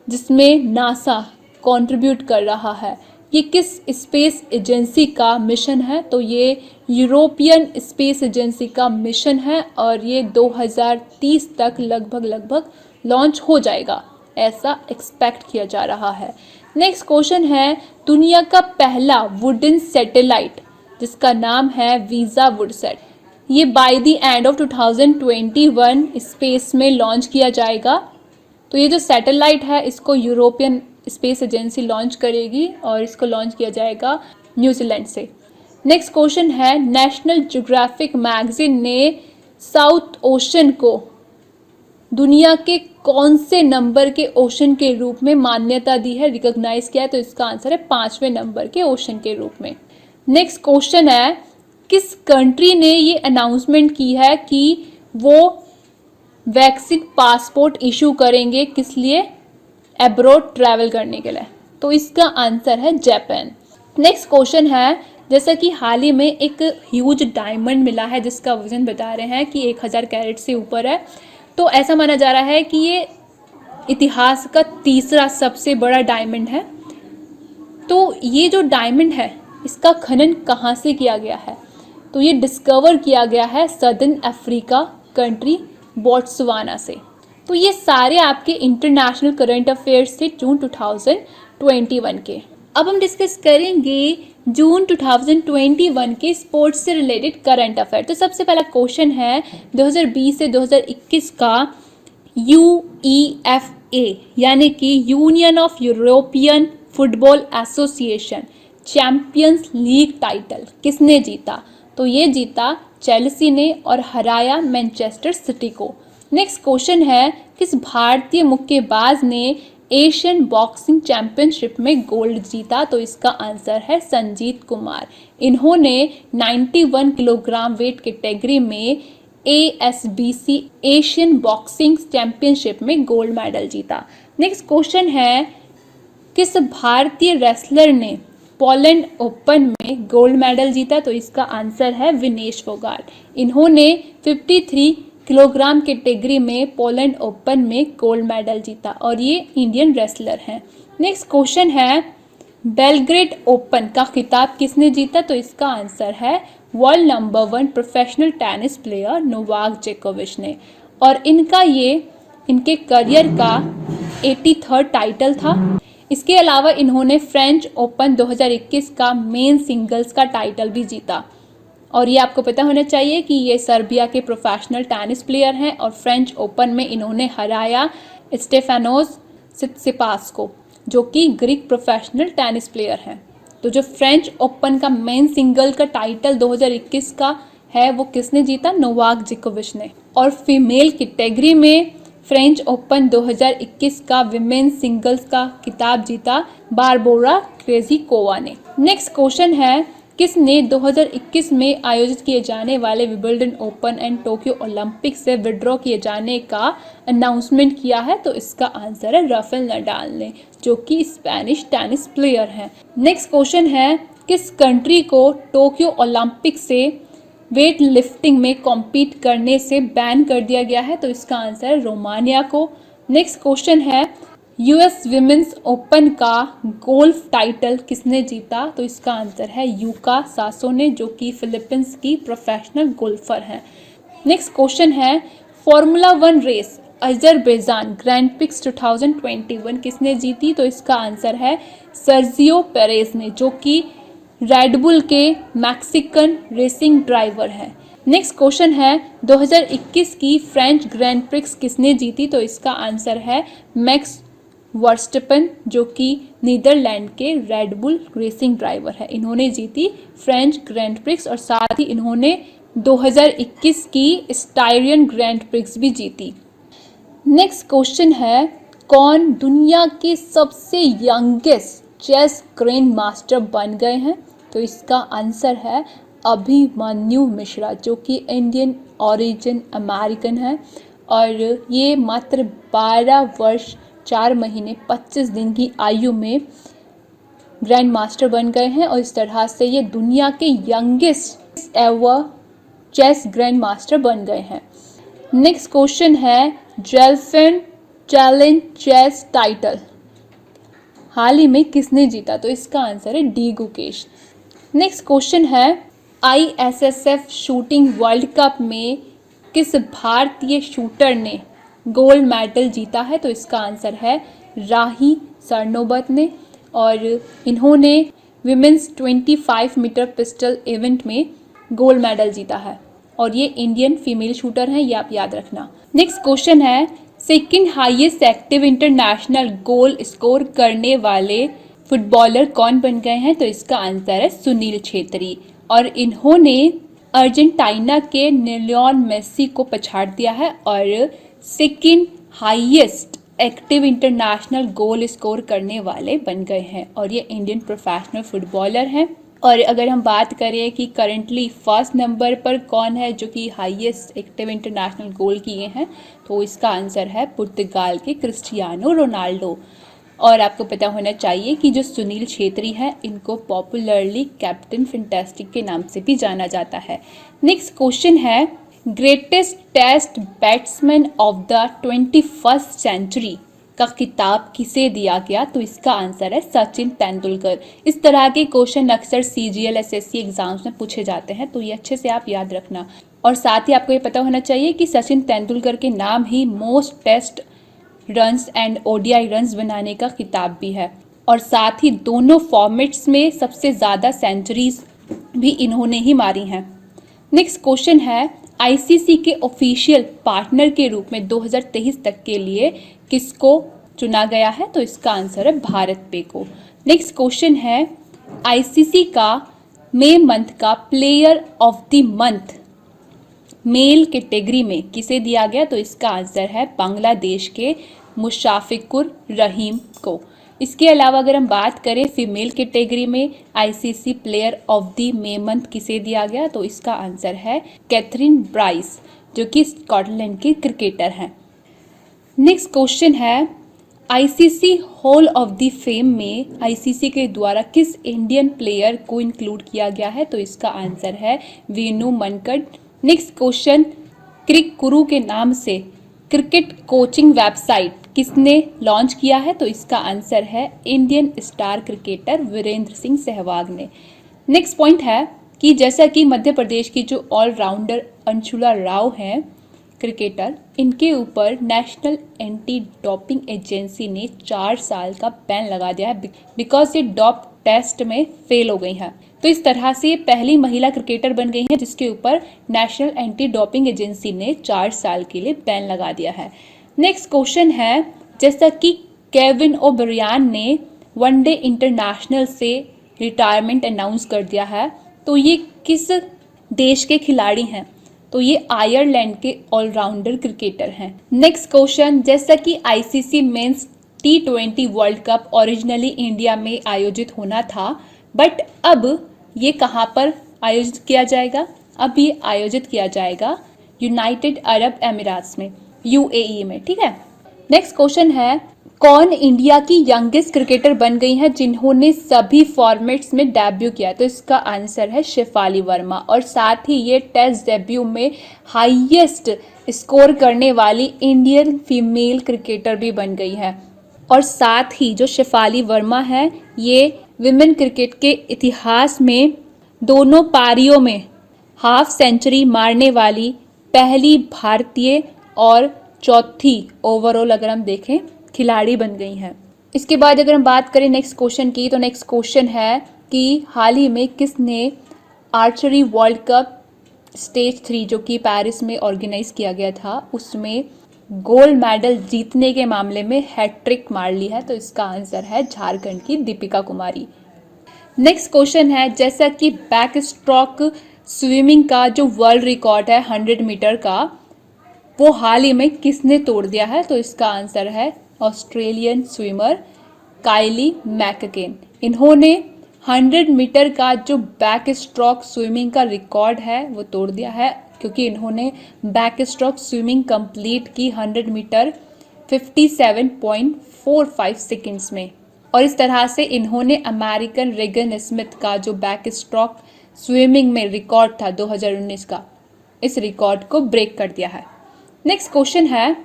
जिसमें नासा कंट्रीब्यूट कर रहा है, ये किस स्पेस एजेंसी का मिशन है? तो ये यूरोपियन स्पेस एजेंसी का मिशन है, और ये 2030 तक लगभग लॉन्च हो जाएगा, ऐसा एक्सपेक्ट किया जा रहा है। नेक्स्ट क्वेश्चन है, दुनिया का पहला वुडन सैटेलाइट जिसका नाम है वीज़ा वुडसैट, ये by the end of 2021 space में लॉन्च किया जाएगा। तो ये जो सैटेलाइट है इसको यूरोपियन स्पेस एजेंसी लॉन्च करेगी, और इसको लॉन्च किया जाएगा न्यूजीलैंड से। नेक्स्ट क्वेश्चन है, नेशनल ज्योग्राफिक मैगजीन ने साउथ ओशन को दुनिया के कौन से नंबर के ओशन के रूप में मान्यता दी है, रिकॉग्नाइज किया है? तो इसका आंसर है 5वें नंबर के ओशन के रूप में। नेक्स्ट क्वेश्चन है, किस कंट्री ने ये अनाउंसमेंट की है कि वो वैक्सीन पासपोर्ट इशू करेंगे, किस लिए? एब्रॉड ट्रैवल करने के लिए। तो इसका आंसर है जापान। नेक्स्ट क्वेश्चन है, जैसा कि हाल ही में एक ह्यूज डायमंड मिला है जिसका वजन बता रहे हैं कि 1000 कैरेट से ऊपर है, तो ऐसा माना जा रहा है कि ये इतिहास का तीसरा सबसे बड़ा डायमंड है। तो ये जो डायमंड है इसका खनन कहाँ से किया गया है? तो ये डिस्कवर किया गया है सदर्न अफ्रीका कंट्री बोट्सवाना से। तो ये सारे आपके इंटरनेशनल करंट अफेयर्स थे जून 2021 के। अब हम डिस्कस करेंगे जून 2021 के स्पोर्ट्स से रिलेटेड करंट अफेयर। तो सबसे पहला क्वेश्चन है 2020 से 2021 का UEFA यानी कि union of European football association champions league title किसने जीता? तो ये जीता चेल्सी ने और हराया मैनचेस्टर सिटी को। नेक्स्ट क्वेश्चन है किस भारतीय मुक्केबाज ने एशियन बॉक्सिंग चैंपियनशिप में गोल्ड जीता? तो इसका आंसर है संजीत कुमार। इन्होंने 91 किलोग्राम वेट कैटेगरी में ASBC एशियन बॉक्सिंग चैंपियनशिप में गोल्ड मेडल जीता। नेक्स्ट क्वेश्चन है किस भारतीय रेसलर ने पोलैंड ओपन में गोल्ड मेडल जीता? तो इसका आंसर है विनेश फोगाट। इन्होंने 53 किलोग्राम कैटेगरी में पोलैंड ओपन में गोल्ड मेडल जीता और ये इंडियन रेसलर हैं। नेक्स्ट क्वेश्चन है बेलग्रेड ओपन का खिताब किसने जीता? तो इसका आंसर है world number 1 professional tennis player Novak जोकोविच ने और इनके करियर का 83rd टाइटल था। इसके अलावा इन्होंने फ्रेंच ओपन 2021 का मेन सिंगल्स का टाइटल भी जीता और ये आपको पता होना चाहिए कि ये सर्बिया के प्रोफेशनल टेनिस प्लेयर हैं और फ्रेंच ओपन में इन्होंने हराया स्टेफानोस सित्सिपास को जो कि ग्रीक प्रोफेशनल टेनिस प्लेयर हैं। तो जो फ्रेंच ओपन का मेन सिंगल का टाइटल 2021 का है वो किसने जीता? नोवाक जोकोविच ने। और फीमेल कैटेगरी में फ्रेंच ओपन 2021 का विमेन्स सिंगल्स का खिताब जीता बारबोरा क्रेजिकोवा ने। नेक्स्ट क्वेश्चन है किसने 2021 में आयोजित किए जाने वाले Wimbledon open and Tokyo Olympic से विड्रॉ किए जाने का अनाउंसमेंट किया है? तो इसका आंसर है राफेल नडाल ने जो कि स्पेनिश टेनिस प्लेयर हैं। नेक्स्ट क्वेश्चन है किस कंट्री को टोक्यो ओलंपिक से वेट लिफ्टिंग में कॉम्पीट करने से बैन कर दिया गया है? तो इसका आंसर है रोमानिया को। नेक्स्ट क्वेश्चन है US विमेंस ओपन का गोल्फ टाइटल किसने जीता? तो इसका आंसर है यूका सासो ने जो कि फिलीपींस की प्रोफेशनल गोल्फर हैं। नेक्स्ट क्वेश्चन है formula 1 race Azerbaijan grand prix 2021 किसने जीती? तो इसका आंसर है सर्जियो पेरेज ने जो कि रेडबुल के मैक्सिकन रेसिंग ड्राइवर हैं। नेक्स्ट क्वेश्चन है 2021 की फ्रेंच ग्रैंड प्रिक्स किसने जीती? तो इसका आंसर है मैक्स वर्स्टपन जो कि नीदरलैंड के रेडबुल रेसिंग ड्राइवर है। इन्होंने जीती फ्रेंच ग्रैंड प्रिक्स और साथ ही इन्होंने 2021 की स्टायरियन ग्रैंड प्रिक्स भी जीती। नेक्स्ट क्वेश्चन है कौन दुनिया के सबसे यंगेस्ट चेस ग्रैंड मास्टर बन गए हैं? तो इसका आंसर है अभिमन्यु मिश्रा जो कि इंडियन ओरिजिन अमेरिकन है और ये मात्र 12 वर्ष 4 महीने 25 दिन की आयु में ग्रैंड मास्टर बन गए हैं और इस तरह से ये दुनिया के youngest ever chess grand master बन गए हैं। नेक्स्ट क्वेश्चन है जेलफेन चैलेंज चेस टाइटल हाल ही में किसने जीता? तो इसका आंसर है डी गुकेश। नेक्स्ट क्वेश्चन है ISSF शूटिंग वर्ल्ड कप में किस भारतीय शूटर ने गोल्ड मेडल जीता है? तो इसका आंसर है राही सरनोबत ने और इन्होंने विमेंस 25 मीटर पिस्टल इवेंट में गोल्ड मेडल जीता है और ये इंडियन फीमेल शूटर हैं, ये आप याद रखना। नेक्स्ट क्वेश्चन है second highest active international goal score करने वाले फुटबॉलर कौन बन गए हैं? तो इसका आंसर है सुनील छेत्री और इन्होंने अर्जेंटीना के लियोनेल मेसी को पछाड़ दिया है और second highest active international goal score करने वाले बन गए हैं और ये इंडियन प्रोफेशनल फुटबॉलर हैं। और अगर हम बात करें कि करंटली फर्स्ट नंबर पर कौन है जो कि हाईएस्ट एक्टिव इंटरनेशनल गोल किए हैं, तो इसका आंसर है पुर्तगाल के क्रिस्टियानो रोनाल्डो। और आपको पता होना चाहिए कि जो सुनील छेत्री है इनको पॉपुलरली कैप्टन फैंटास्टिक के नाम से भी जाना जाता है। नेक्स्ट क्वेश्चन है greatest test batsman of the 21st century का खिताब किसे दिया गया? तो इसका आंसर है सचिन तेंदुलकर। इस तरह के क्वेश्चन अक्सर CGL SSC एग्जाम्स में पूछे जाते हैं तो ये अच्छे से आप याद रखना। और साथ ही आपको ये पता होना चाहिए कि सचिन तेंदुलकर के नाम ही most test runs and ODI runs बनाने का खिताब भी है। और साथ ही दोनों फॉर्मेट्स में सबसे ज़्यादा सेंचुरीज भी इन्होंने ही मारी हैं। नेक्स्ट क्वेश्चन है, आईसीसी के ऑफिशियल पार्टनर के रूप में 2023 तक के लिए किसको चुना गया है? तो इसका आंसर है भारत पे को। नेक्स्ट क्वेश्चन है, आईसीसी का मई मंथ का player of the month male category में किसे दिया गया? तो इसका आंसर है बांग्लादेश के मुशाफिकुर रहीम को। इसके अलावा अगर हम बात करें फीमेल कैटेगरी में ICC player of the May month किसे दिया गया? तो इसका आंसर है कैथरीन ब्राइस, जो कि स्कॉटलैंड की क्रिकेटर हैं। नेक्स्ट क्वेश्चन है, ICC hall of the fame में आईसीसी के द्वारा किस इंडियन प्लेयर को इंक्लूड किया गया है? तो इसका आंसर है Vinoo Mankad. Next question, cric guru के नाम से क्रिकेट कोचिंग वेबसाइट किसने लॉन्च किया है? तो इसका आंसर है Indian star cricketer Virender Singh Sehwag ने। नेक्स्ट पॉइंट है कि जैसा कि मध्य प्रदेश की जो ऑलराउंडर अंशुला राव हैं क्रिकेटर, इनके ऊपर नेशनल एंटी डोपिंग एजेंसी ने 4 साल का बैन लगा दिया है बिकॉज ये डॉप टेस्ट में फेल हो गई हैं। तो इस तरह से ये पहली महिला क्रिकेटर बन गई हैं जिसके ऊपर नेशनल एंटी डोपिंग एजेंसी ने 4 साल के लिए बैन लगा दिया है। नेक्स्ट क्वेश्चन है, जैसा कि केविन ओब्रियान ने वनडे इंटरनेशनल से रिटायरमेंट अनाउंस कर दिया है, तो ये किस देश के खिलाड़ी हैं? तो ये आयरलैंड के ऑलराउंडर क्रिकेटर हैं। नेक्स्ट क्वेश्चन, जैसा कि ICC men's T20 world cup originally India में आयोजित होना था, बट अब ये कहाँ पर आयोजित किया जाएगा? अब ये आयोजित किया जाएगा यूनाइटेड अरब अमीरात्स में, UAE में, ठीक है। नेक्स्ट क्वेश्चन है, कौन इंडिया की यंगेस्ट क्रिकेटर बन गई है जिन्होंने सभी फॉर्मेट्स में डेब्यू किया? तो इसका आंसर है शेफाली वर्मा। और साथ ही ये टेस्ट डेब्यू में हाईएस्ट स्कोर करने वाली इंडियन फीमेल क्रिकेटर भी बन गई है। और साथ ही जो शेफाली वर्मा है, ये विमेन क्रिकेट के इतिहास में दोनों पारियों में हाफ सेंचुरी मारने वाली पहली भारतीय और चौथी ओवरऑल अगर हम देखें खिलाड़ी बन गई हैं। इसके बाद अगर हम बात करें नेक्स्ट क्वेश्चन की, तो नेक्स्ट क्वेश्चन है कि हाल ही में किसने आर्चरी वर्ल्ड कप स्टेज 3 जो कि पेरिस में ऑर्गेनाइज किया गया था, उसमें गोल्ड मेडल जीतने के मामले में हैट्रिक मार ली है? तो इसका आंसर है झारखंड की दीपिका कुमारी। नेक्स्ट क्वेश्चन है, जैसा कि बैक स्ट्रोक स्विमिंग का जो वर्ल्ड रिकॉर्ड है 100 मीटर का, वो हाल ही में किसने तोड़ दिया है? तो इसका आंसर है ऑस्ट्रेलियन स्विमर काइली मैककेन। इन्होंने 100 मीटर का जो बैक स्ट्रोक स्विमिंग का रिकॉर्ड है वो तोड़ दिया है, क्योंकि इन्होंने बैक स्ट्रोक स्विमिंग कंप्लीट की 100 मीटर 57.45 सेकेंड्स में। और इस तरह से इन्होंने अमेरिकन रेगन स्मिथ का जो बैक स्ट्रोक स्विमिंग में रिकॉर्ड था 2019 का, इस रिकॉर्ड को ब्रेक कर दिया है। नेक्स्ट क्वेश्चन है,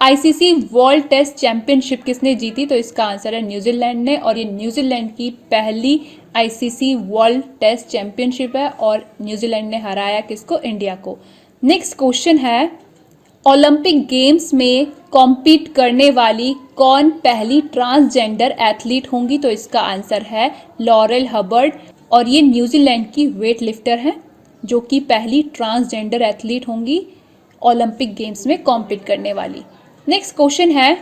आईसीसी वर्ल्ड टेस्ट चैंपियनशिप किसने जीती? तो इसका आंसर है न्यूजीलैंड ने। और ये न्यूजीलैंड की पहली आईसीसी वर्ल्ड टेस्ट चैंपियनशिप है और न्यूजीलैंड ने हराया किसको? इंडिया को। नेक्स्ट क्वेश्चन है, ओलंपिक गेम्स में कॉम्पीट करने वाली कौन पहली ट्रांसजेंडर एथलीट होंगी? तो इसका आंसर है लॉरेल हबर्ड। और ये न्यूजीलैंड की वेट लिफ्टर हैं जो कि पहली ट्रांसजेंडर एथलीट होंगी ओलंपिक गेम्स में कॉम्पीट करने वाली। नेक्स्ट क्वेश्चन है,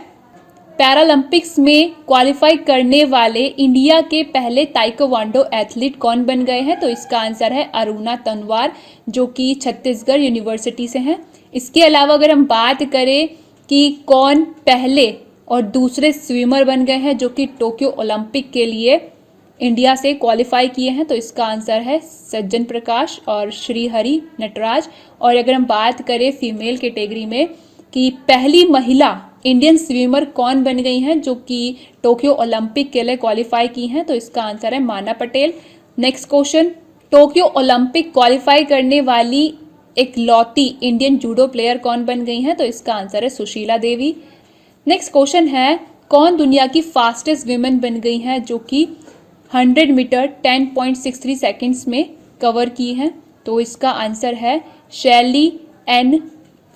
पैरालंपिक्स में क्वालिफाई करने वाले इंडिया के पहले ताइक्वांडो एथलीट कौन बन गए हैं? तो इसका आंसर है अरुणा तंवर, जो कि छत्तीसगढ़ यूनिवर्सिटी से हैं। इसके अलावा अगर हम बात करें कि कौन पहले और दूसरे स्विमर बन गए हैं जो कि टोक्यो ओलंपिक के लिए इंडिया से क्वालिफाई किए हैं, तो इसका आंसर है सज्जन प्रकाश और श्रीहरि नटराज। और अगर हम बात करें फीमेल कैटेगरी में कि पहली महिला इंडियन स्विमर कौन बन गई हैं जो कि टोक्यो ओलंपिक के लिए क्वालिफाई की हैं, तो इसका आंसर है माना Patel. Next question, Tokyo Olympic qualify करने वाली इकलौती इंडियन जूडो प्लेयर कौन बन गई हैं? तो इसका आंसर है सुशीला देवी। नेक्स्ट क्वेश्चन है, कौन दुनिया की फास्टेस्ट विमेन बन गई हैं जो कि 100 मीटर 10.63 सेकेंड्स में कवर की हैं? तो इसका आंसर है शैली एन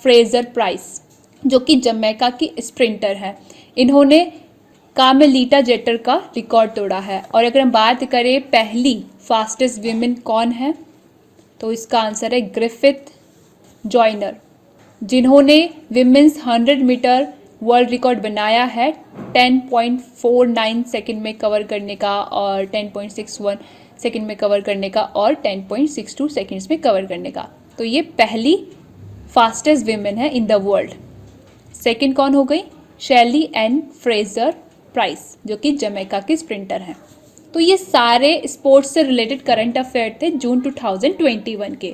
फ्रेजर प्राइस, जो कि जमैका की स्प्रिंटर है। इन्होंने कार्मेलिटा जेटर का रिकॉर्ड तोड़ा है। और अगर हम बात करें पहली फास्टेस्ट वीमेन कौन है, तो इसका आंसर है ग्रिफिथ जॉइनर, जिन्होंने विमेंस 100 मीटर वर्ल्ड रिकॉर्ड बनाया है 10.49 सेकंड में कवर करने का, और 10.61 सेकंड में कवर करने का, और 10.62 सेकंड्स में कवर करने का। तो ये पहली फास्टेस्ट विमेन है इन द वर्ल्ड। सेकंड कौन हो गई? शैली एन फ्रेजर प्राइस, जो कि जमैका की स्प्रिंटर हैं। तो ये सारे स्पोर्ट्स से रिलेटेड करंट अफेयर थे जून 2021 के।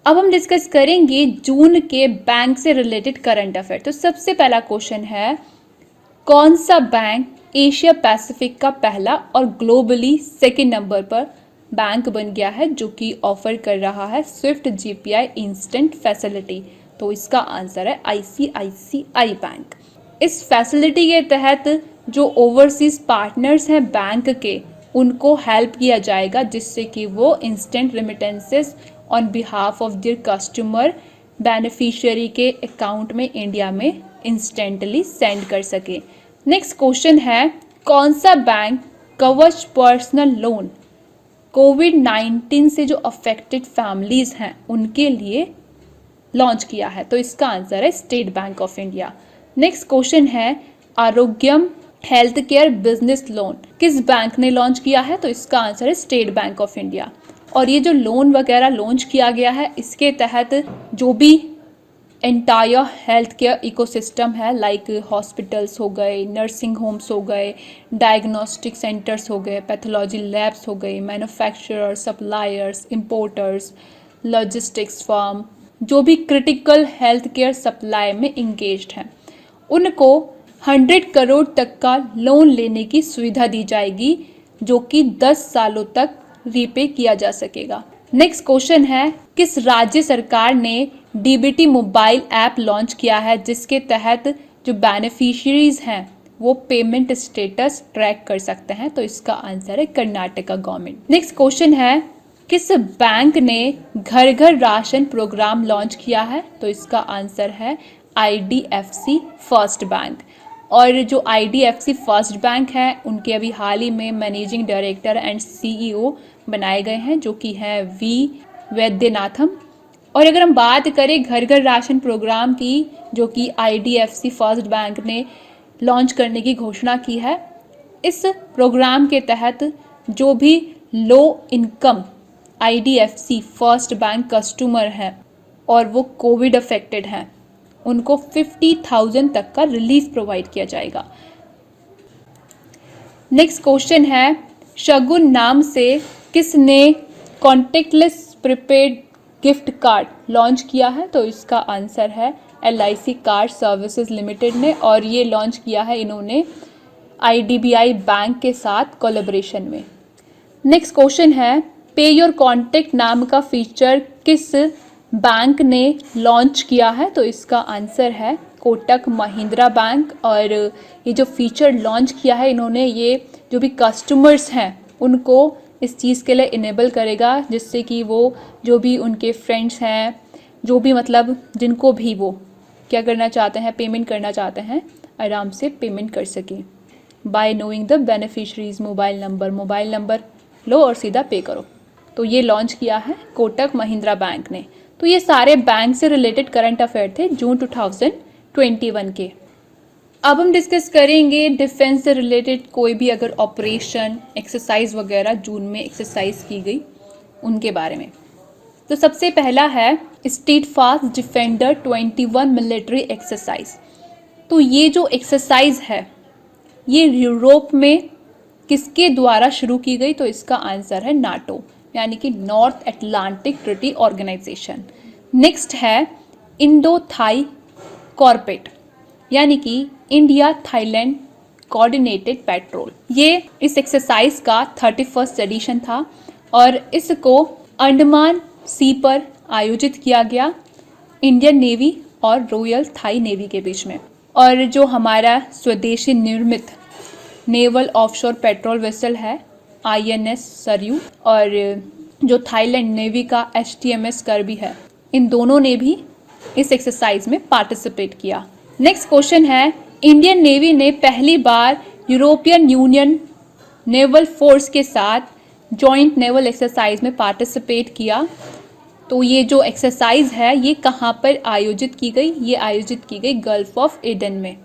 अब हम डिस्कस करेंगे जून के बैंक से रिलेटेड करंट अफेयर। तो सबसे पहला क्वेश्चन है, कौन सा बैंक एशिया पैसिफिक का पहला और ग्लोबली सेकेंड नंबर पर बैंक बन गया है, जो कि ऑफर कर रहा है स्विफ्ट जीपीआई इंस्टेंट फैसिलिटी? तो इसका आंसर है आईसीआईसीआई बैंक। इस फैसिलिटी के तहत जो ओवरसीज पार्टनर्स हैं बैंक के, उनको हेल्प किया जाएगा, जिससे कि वो instant remittances on behalf of their customer beneficiary के अकाउंट में इंडिया में इंस्टेंटली सेंड कर सके। नेक्स्ट क्वेश्चन है, कौन सा बैंक कवच पर्सनल लोन कोविड-19 से जो अफेक्टेड फैमिलीज हैं उनके लिए लॉन्च किया है? तो इसका आंसर है state bank of India. Next question है, आरोग्यम हेल्थ केयर बिजनेस लोन किस बैंक ने लॉन्च किया है? तो इसका आंसर है स्टेट बैंक ऑफ इंडिया। और ये जो लोन वगैरह लॉन्च किया गया है, इसके तहत जो भी एंटायर हेल्थ केयर इकोसिस्टम है, लाइक हॉस्पिटल्स हो गए, नर्सिंग होम्स हो गए, डायग्नोस्टिक सेंटर्स हो गए, पैथोलॉजी लैब्स हो गई, manufacturers, suppliers, importers, logistics firm, जो भी क्रिटिकल हेल्थ केयर सप्लाई में इंगेज्ड हैं, उनको 100 करोड़ तक का लोन लेने की सुविधा दी जाएगी, जो कि 10 सालों तक रीपे किया जा सकेगा। नेक्स्ट क्वेश्चन है, किस राज्य सरकार ने डीबीटी मोबाइल ऐप लॉन्च किया है, जिसके तहत जो बेनिफिशियरीज हैं वो पेमेंट स्टेटस ट्रैक कर सकते हैं? तो इसका आंसर है कर्नाटका गवर्नमेंट। नेक्स्ट क्वेश्चन है, किस बैंक ने घर घर राशन प्रोग्राम लॉन्च किया है? तो इसका आंसर है आईडीएफसी फर्स्ट बैंक। और जो आईडीएफसी फर्स्ट बैंक है, उनके अभी हाल ही में मैनेजिंग डायरेक्टर एंड सीईओ बनाए गए हैं, जो कि हैं वी वैद्यनाथम। और अगर हम बात करें घर घर राशन प्रोग्राम की, जो कि आईडीएफसी फर्स्ट बैंक ने लॉन्च करने की घोषणा की है, इस प्रोग्राम के तहत जो भी low income IDFC first bank customer हैं और वो कोविड अफेक्टेड हैं, उनको 50,000 तक का रिलीफ प्रोवाइड किया जाएगा। नेक्स्ट क्वेश्चन है, शगुन नाम से किसने contact lens prepaid gift card launch किया है? तो इसका आंसर है LIC कार्ड सर्विसेज लिमिटेड ने, और ये लॉन्च किया है इन्होंने IDBI बैंक के साथ कोलैबोरेशन में। नेक्स्ट क्वेश्चन है, पे योर कॉन्टैक्ट नाम का फीचर किस बैंक ने लॉन्च किया है? तो इसका आंसर है कोटक महिंद्रा बैंक। और ये जो फीचर लॉन्च किया है इन्होंने, ये जो भी कस्टमर्स हैं उनको इस चीज़ के लिए इनेबल करेगा, जिससे कि वो जो भी उनके फ्रेंड्स हैं, जो भी मतलब जिनको भी वो क्या करना चाहते हैं, पेमेंट करना चाहते हैं, आराम से पेमेंट कर सकें by knowing the beneficiary's mobile number लो और सीधा पे करो। तो ये लॉन्च किया है कोटक महिंद्रा बैंक ने। तो ये सारे बैंक से रिलेटेड करंट अफेयर थे जून 2021 के। अब हम डिस्कस करेंगे डिफेंस से रिलेटेड कोई भी अगर ऑपरेशन, एक्सरसाइज वगैरह जून में एक्सरसाइज की गई उनके बारे में। तो सबसे पहला है state fast defender 21 military exercise. तो ये जो एक्सरसाइज है ये यूरोप में किसके द्वारा शुरू की गई? तो इसका आंसर है नाटो, यानी कि north Atlantic treaty organisation. Next है इंडो थाई कॉर्पेट, यानी कि इंडिया थाईलैंड कोऑर्डिनेटेड पेट्रोल। ये इस एक्सरसाइज का 31st एडिशन था और इसको अंडमान सी पर आयोजित किया गया इंडियन नेवी और रॉयल थाई नेवी के बीच में। और जो हमारा स्वदेशी निर्मित नेवल ऑफशोर पेट्रोल वेसल है INS सरयू, और जो थाईलैंड नेवी का HTMS करबी है, इन दोनों ने भी इस एक्सरसाइज में पार्टिसिपेट किया। नेक्स्ट क्वेश्चन है, इंडियन नेवी ने पहली बार यूरोपियन यूनियन नेवल फोर्स के साथ जॉइंट नेवल एक्सरसाइज में पार्टिसिपेट किया। तो ये जो एक्सरसाइज है ये कहाँ पर आयोजित की गई? ये आयोजित की गई गल्फ ऑफ एडन में।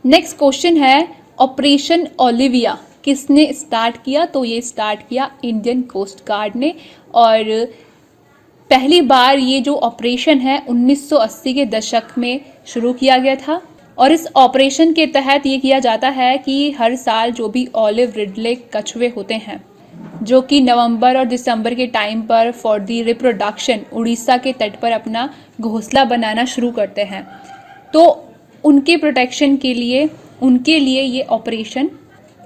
नेक्स्ट क्वेश्चन है, ऑपरेशन ओलिविया किसने स्टार्ट किया? तो ये स्टार्ट किया इंडियन कोस्ट गार्ड ने, और पहली बार ये जो ऑपरेशन है 1980 के दशक में शुरू किया गया था। और इस ऑपरेशन के तहत ये किया जाता है कि हर साल जो भी ऑलिव रिडले कछुए होते हैं जो कि नवंबर और दिसंबर के टाइम पर फॉर दी रिप्रोडक्शन उड़ीसा के तट पर अपना घोंसला बनाना शुरू करते हैं, तो उनके प्रोटेक्शन के लिए उनके लिए ये ऑपरेशन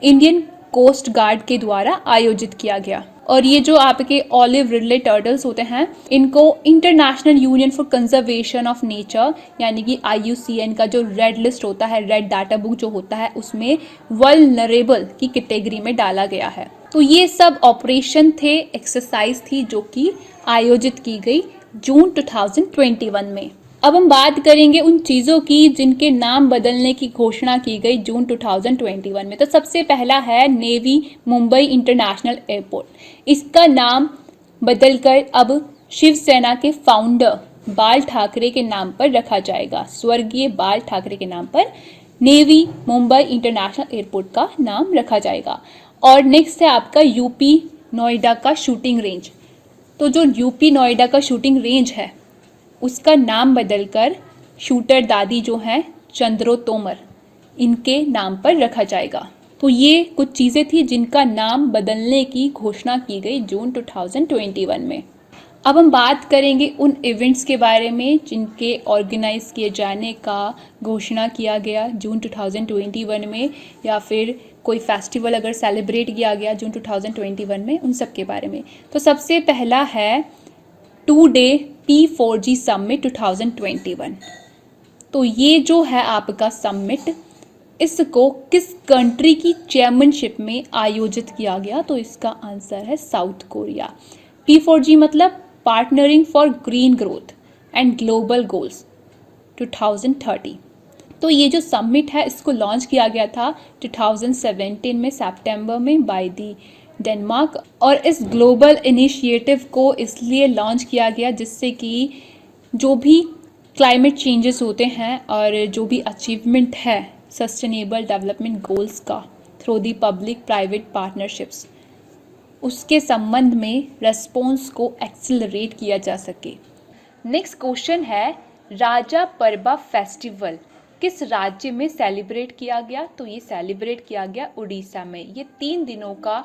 इंडियन कोस्ट गार्ड के द्वारा आयोजित किया गया। और ये जो आपके ऑलिव रिडले टर्टल्स होते हैं इनको international union for conservation of nature यानी कि IUCN का जो रेड लिस्ट होता है, रेड डाटा बुक जो होता है, उसमें वल्नरेबल की कैटेगरी में डाला गया है। तो ये सब ऑपरेशन थे, एक्सरसाइज थी जो कि आयोजित की गई जून 2021 में। अब हम बात करेंगे उन चीज़ों की जिनके नाम बदलने की घोषणा की गई जून 2021 में। तो सबसे पहला है नेवी मुंबई इंटरनेशनल एयरपोर्ट। इसका नाम बदलकर अब शिवसेना के फाउंडर बाल ठाकरे के नाम पर रखा जाएगा। स्वर्गीय बाल ठाकरे के नाम पर नेवी मुंबई इंटरनेशनल एयरपोर्ट का नाम रखा जाएगा। और नेक्स्ट है आपका यूपी नोएडा का शूटिंग रेंज। तो जो यूपी नोएडा का शूटिंग रेंज है उसका नाम बदलकर शूटर दादी जो हैं चंद्रो तोमर, इनके नाम पर रखा जाएगा। तो ये कुछ चीज़ें थी जिनका नाम बदलने की घोषणा की गई जून 2021 में। अब हम बात करेंगे उन इवेंट्स के बारे में जिनके ऑर्गेनाइज किए जाने का घोषणा किया गया जून 2021 में, या फिर कोई फेस्टिवल अगर सेलिब्रेट किया गया जून 2021 में, उन सब के बारे में। तो सबसे पहला है 2-day P4G समिट 2021। तो ये जो है आपका समिट, इसको किस कंट्री की चेयरमैनशिप में आयोजित किया गया? तो इसका आंसर है साउथ कोरिया। P4G मतलब partnering for green growth and global goals 2030। तो ये जो समिट है इसको लॉन्च किया गया था 2017 में सितंबर में बाय दी डेनमार्क। और इस ग्लोबल इनिशिएटिव को इसलिए लॉन्च किया गया जिससे कि जो भी क्लाइमेट चेंजेस होते हैं और जो भी अचीवमेंट है सस्टेनेबल डेवलपमेंट गोल्स का through the public private partnerships, उसके संबंध में रेस्पॉन्स को एक्सेलरेट किया जा सके। नेक्स्ट क्वेश्चन है, राजा परबा फेस्टिवल किस राज्य में सेलिब्रेट किया गया? तो ये सेलिब्रेट किया गया उड़ीसा में। ये 3 दिनों का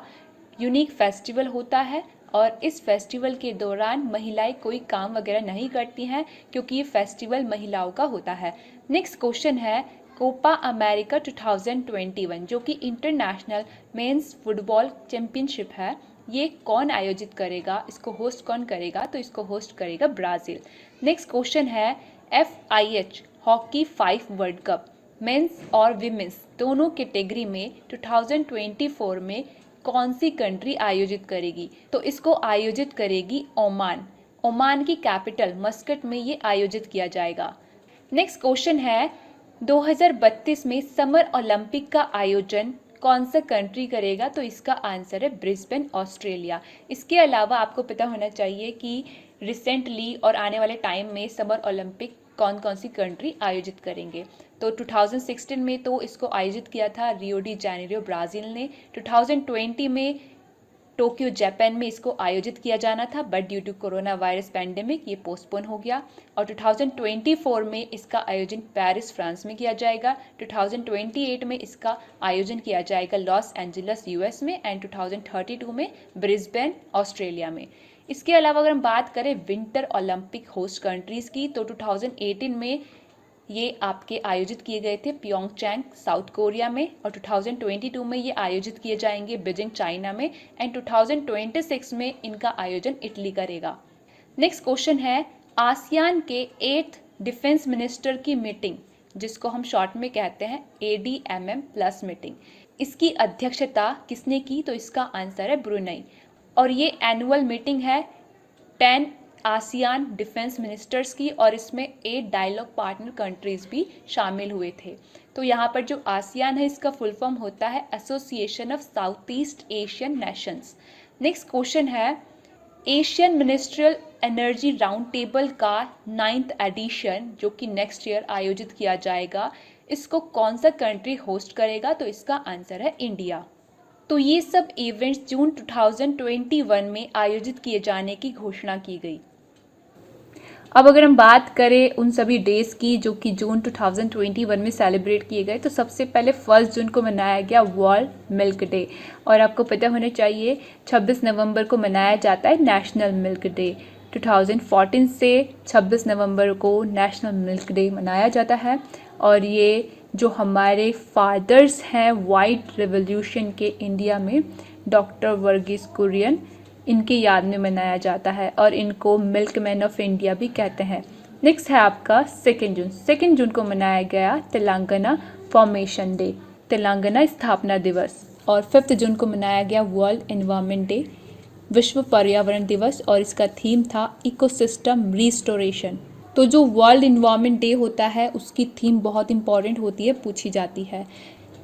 यूनिक फेस्टिवल होता है और इस फेस्टिवल के दौरान महिलाएं कोई काम वगैरह नहीं करती हैं क्योंकि ये फेस्टिवल महिलाओं का होता है। नेक्स्ट क्वेश्चन है, कोपा अमेरिका 2021 जो कि इंटरनेशनल मेंस फुटबॉल चैंपियनशिप है, ये कौन आयोजित करेगा? इसको होस्ट कौन करेगा? तो इसको होस्ट करेगा ब्राज़ील। नेक्स्ट क्वेश्चन है, FIH hockey 5 world cup men's और विमेंस दोनों कैटेगरी में 2024 में कौन सी कंट्री आयोजित करेगी? तो इसको आयोजित करेगी ओमान। ओमान की कैपिटल मस्कट में ये आयोजित किया जाएगा। नेक्स्ट क्वेश्चन है, 2032 में समर ओलंपिक का आयोजन कौन सा कंट्री करेगा? तो इसका आंसर है ब्रिस्बेन, ऑस्ट्रेलिया। इसके अलावा आपको पता होना चाहिए कि रिसेंटली और आने वाले टाइम में समर ओलंपिक कौन कौन सी कंट्री आयोजित करेंगे। तो 2016 में तो इसको आयोजित किया था रियो डी जेनेरियो ब्राज़ील ने। 2020 में टोक्यो जापान में इसको आयोजित किया जाना था but due to corona virus pandemic ये पोस्टपोन हो गया। और 2024 में इसका आयोजन पेरिस फ्रांस में किया जाएगा। 2028 में इसका आयोजन किया जाएगा लॉस एंजलिस US में एंड 2032 में ब्रिस्बेन ऑस्ट्रेलिया में। इसके अलावा अगर हम बात करें विंटर ओलंपिक होस्ट कंट्रीज़ की तो 2018 में ये आपके आयोजित किए गए थे प्योंगचैंग साउथ कोरिया में, और 2022 में ये आयोजित किए जाएंगे बीजिंग चाइना में एंड 2026 में इनका आयोजन इटली करेगा। नेक्स्ट क्वेश्चन है, आसियान के 8th डिफेंस मिनिस्टर की मीटिंग जिसको हम शॉर्ट में कहते हैं ADMM+ मीटिंग, इसकी अध्यक्षता किसने की? तो इसका आंसर है ब्रुनई। और ये एनुअल मीटिंग है 10 आसियान डिफेंस मिनिस्टर्स की, और इसमें 8 डायलॉग पार्टनर कंट्रीज भी शामिल हुए थे। तो यहाँ पर जो आसियान है इसका फुल फॉर्म होता है Association of South East Asian Nations. Next question है, Asian ministerial energy round table का 9th एडिशन जो कि नेक्स्ट ईयर आयोजित किया जाएगा, इसको कौन सा कंट्री होस्ट करेगा? तो इसका आंसर है इंडिया। तो ये सब इवेंट्स जून 2021 में आयोजित किए जाने की घोषणा की गई। अब अगर हम बात करें उन सभी डेज की जो कि जून 2021 में सेलिब्रेट किए गए, तो सबसे पहले 1 जून को मनाया गया वर्ल्ड मिल्क डे, और आपको पता होना चाहिए 26 नवंबर को मनाया जाता है नेशनल मिल्क डे। 2014 से 26 नवंबर को नेशनल मिल्क डे मनाया जाता है, और ये जो हमारे फादर्स हैं वाइट रेवोल्यूशन के इंडिया में, डॉक्टर वर्गीस कुरियन, इनकी याद में मनाया जाता है, और इनको मिल्क मैन ऑफ इंडिया भी कहते हैं। नेक्स्ट है आपका 2 जून। 2 जून को मनाया गया तेलंगाना फॉर्मेशन डे, तेलंगाना स्थापना दिवस। और 5 जून को मनाया गया वर्ल्ड एनवायरनमेंट डे, विश्व पर्यावरण दिवस, और इसका थीम था इकोसिस्टम रिस्टोरेशन। तो जो वर्ल्ड एनवायरनमेंट डे होता है उसकी थीम बहुत इंपॉर्टेंट होती है, पूछी जाती है।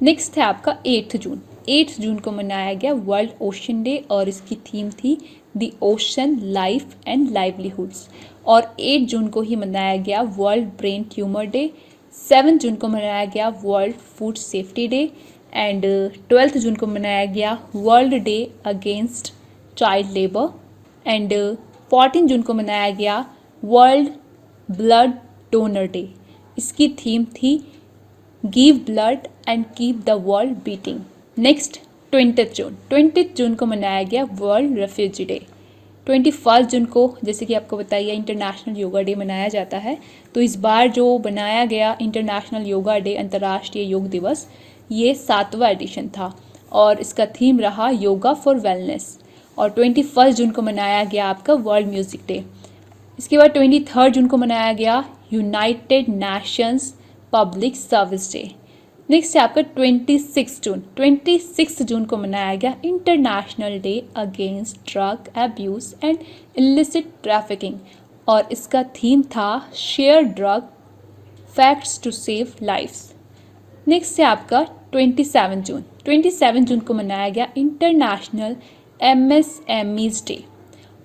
नेक्स्ट है आपका 8 जून। 8 जून को मनाया गया वर्ल्ड ओशन डे, और इसकी थीम थी the ocean life and livelihoods. और 8 जून को ही मनाया गया वर्ल्ड ब्रेन ट्यूमर डे। 7 जून को मनाया गया world food safety day, and 12 जून को मनाया गया world day against child labour, and 14 जून को मनाया गया वर्ल्ड ब्लड डोनर डे। इसकी थीम थी give blood and keep the world beating. Next 20 जून। 20 जून को मनाया गया वर्ल्ड रेफ्यूजी डे। 21 जून को, जैसे कि आपको बताइए, इंटरनेशनल योगा डे मनाया जाता है। तो इस बार जो बनाया गया इंटरनेशनल योगा डे, अंतर्राष्ट्रीय योग दिवस, ये 7वां एडिशन था, और इसका थीम रहा योगा फॉर वेलनेस। और 21 जून को मनाया गया आपका वर्ल्ड म्यूजिक डे। इसके बाद 23 जून को मनाया गया united nations public service day. Next है आपका 26 जून। 26 जून को मनाया गया international day against drug abuse and illicit trafficking, और इसका थीम था share drug facts to save lifes. Next है आपका 27 जून। 27 जून को मनाया गया इंटरनेशनल MSMEs डे,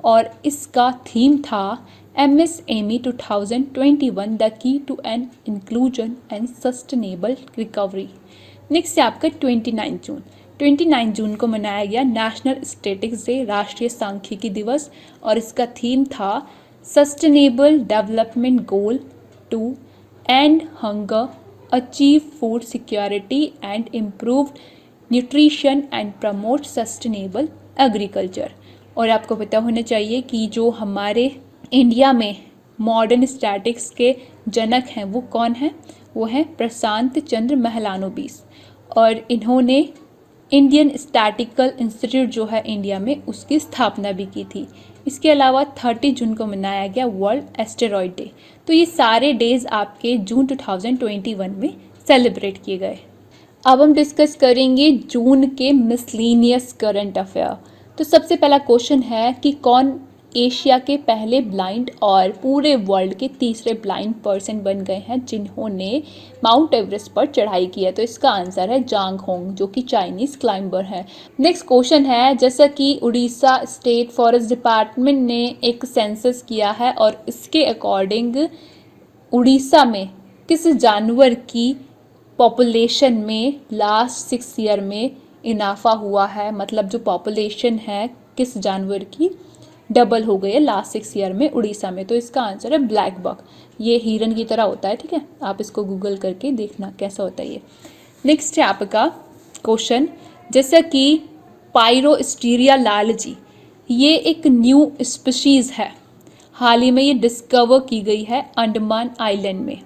और इसका थीम था MSME 2021 the key to an inclusion and sustainable recovery. Next है आपका 29 जून। 29 जून को मनाया गया नेशनल स्टैटिस्टिक्स डे, राष्ट्रीय सांख्यिकी दिवस, और इसका थीम था sustainable development goal two end hunger, achieve food security and improved nutrition and promote sustainable agriculture. और आपको पता होना चाहिए कि जो हमारे इंडिया में मॉडर्न स्टैटिक्स के जनक हैं वो कौन हैं? वो हैं प्रशांत चंद्र महलानोबिस, और इन्होंने इंडियन स्टैटिकल इंस्टीट्यूट जो है इंडिया में, उसकी स्थापना भी की थी। इसके अलावा 30 जून को मनाया गया वर्ल्ड एस्टेरॉयड डे। तो ये सारे डेज आपके जून 2021 में सेलिब्रेट किए गए। अब हम डिस्कस करेंगे जून के मिसलेनियस करंट अफेयर। तो सबसे पहला क्वेश्चन है कि कौन एशिया के पहले ब्लाइंड और पूरे वर्ल्ड के तीसरे ब्लाइंड पर्सन बन गए हैं जिन्होंने माउंट एवरेस्ट पर चढ़ाई की है? तो इसका आंसर है जांग होंग, जो कि चाइनीज क्लाइंबर हैं। नेक्स्ट क्वेश्चन है, जैसा कि उड़ीसा स्टेट फॉरेस्ट डिपार्टमेंट ने एक सेंसस किया है, और इसके अकॉर्डिंग उड़ीसा में किस जानवर की पॉपुलेशन में लास्ट 6 ईयर में इनाफा हुआ है? मतलब जो पॉपुलेशन है किस जानवर की डबल हो गई है लास्ट 6 ईयर में उड़ीसा में? तो इसका आंसर है ब्लैक बक। ये हिरन की तरह होता है, ठीक है, आप इसको गूगल करके देखना कैसा होता है ये। नेक्स्ट है आपका क्वेश्चन, जैसा कि पायरोस्टीरिया लालजी, ये एक न्यू स्पीशीज़ है, हाल ही में ये डिस्कवर की गई है अंडमान आइलैंड में।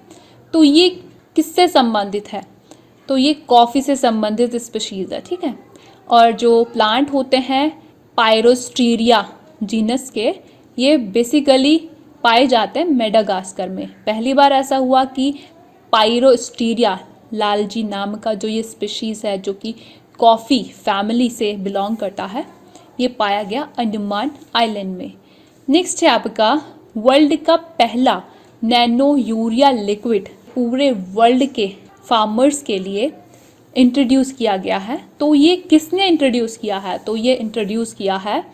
तो ये किससे संबंधित है? तो ये कॉफ़ी से संबंधित स्पीशीज़ है, ठीक है। और जो प्लांट होते हैं पायरोस्टीरिया जीनस के, ये बेसिकली पाए जाते हैं मेडागास्कर में। पहली बार ऐसा हुआ कि पायरोस्टीरिया लालजी नाम का जो ये स्पीशीज़ है, जो कि कॉफ़ी फैमिली से बिलोंग करता है, ये पाया गया अंडमान आइलैंड में। नेक्स्ट है आपका वर्ल्ड का पहला नैनो यूरिया लिक्विड पूरे वर्ल्ड के फार्मर्स के लिए इंट्रोड्यूस किया गया है। तो ये किसने इंट्रोड्यूस किया है? तो ये इंट्रोड्यूस किया है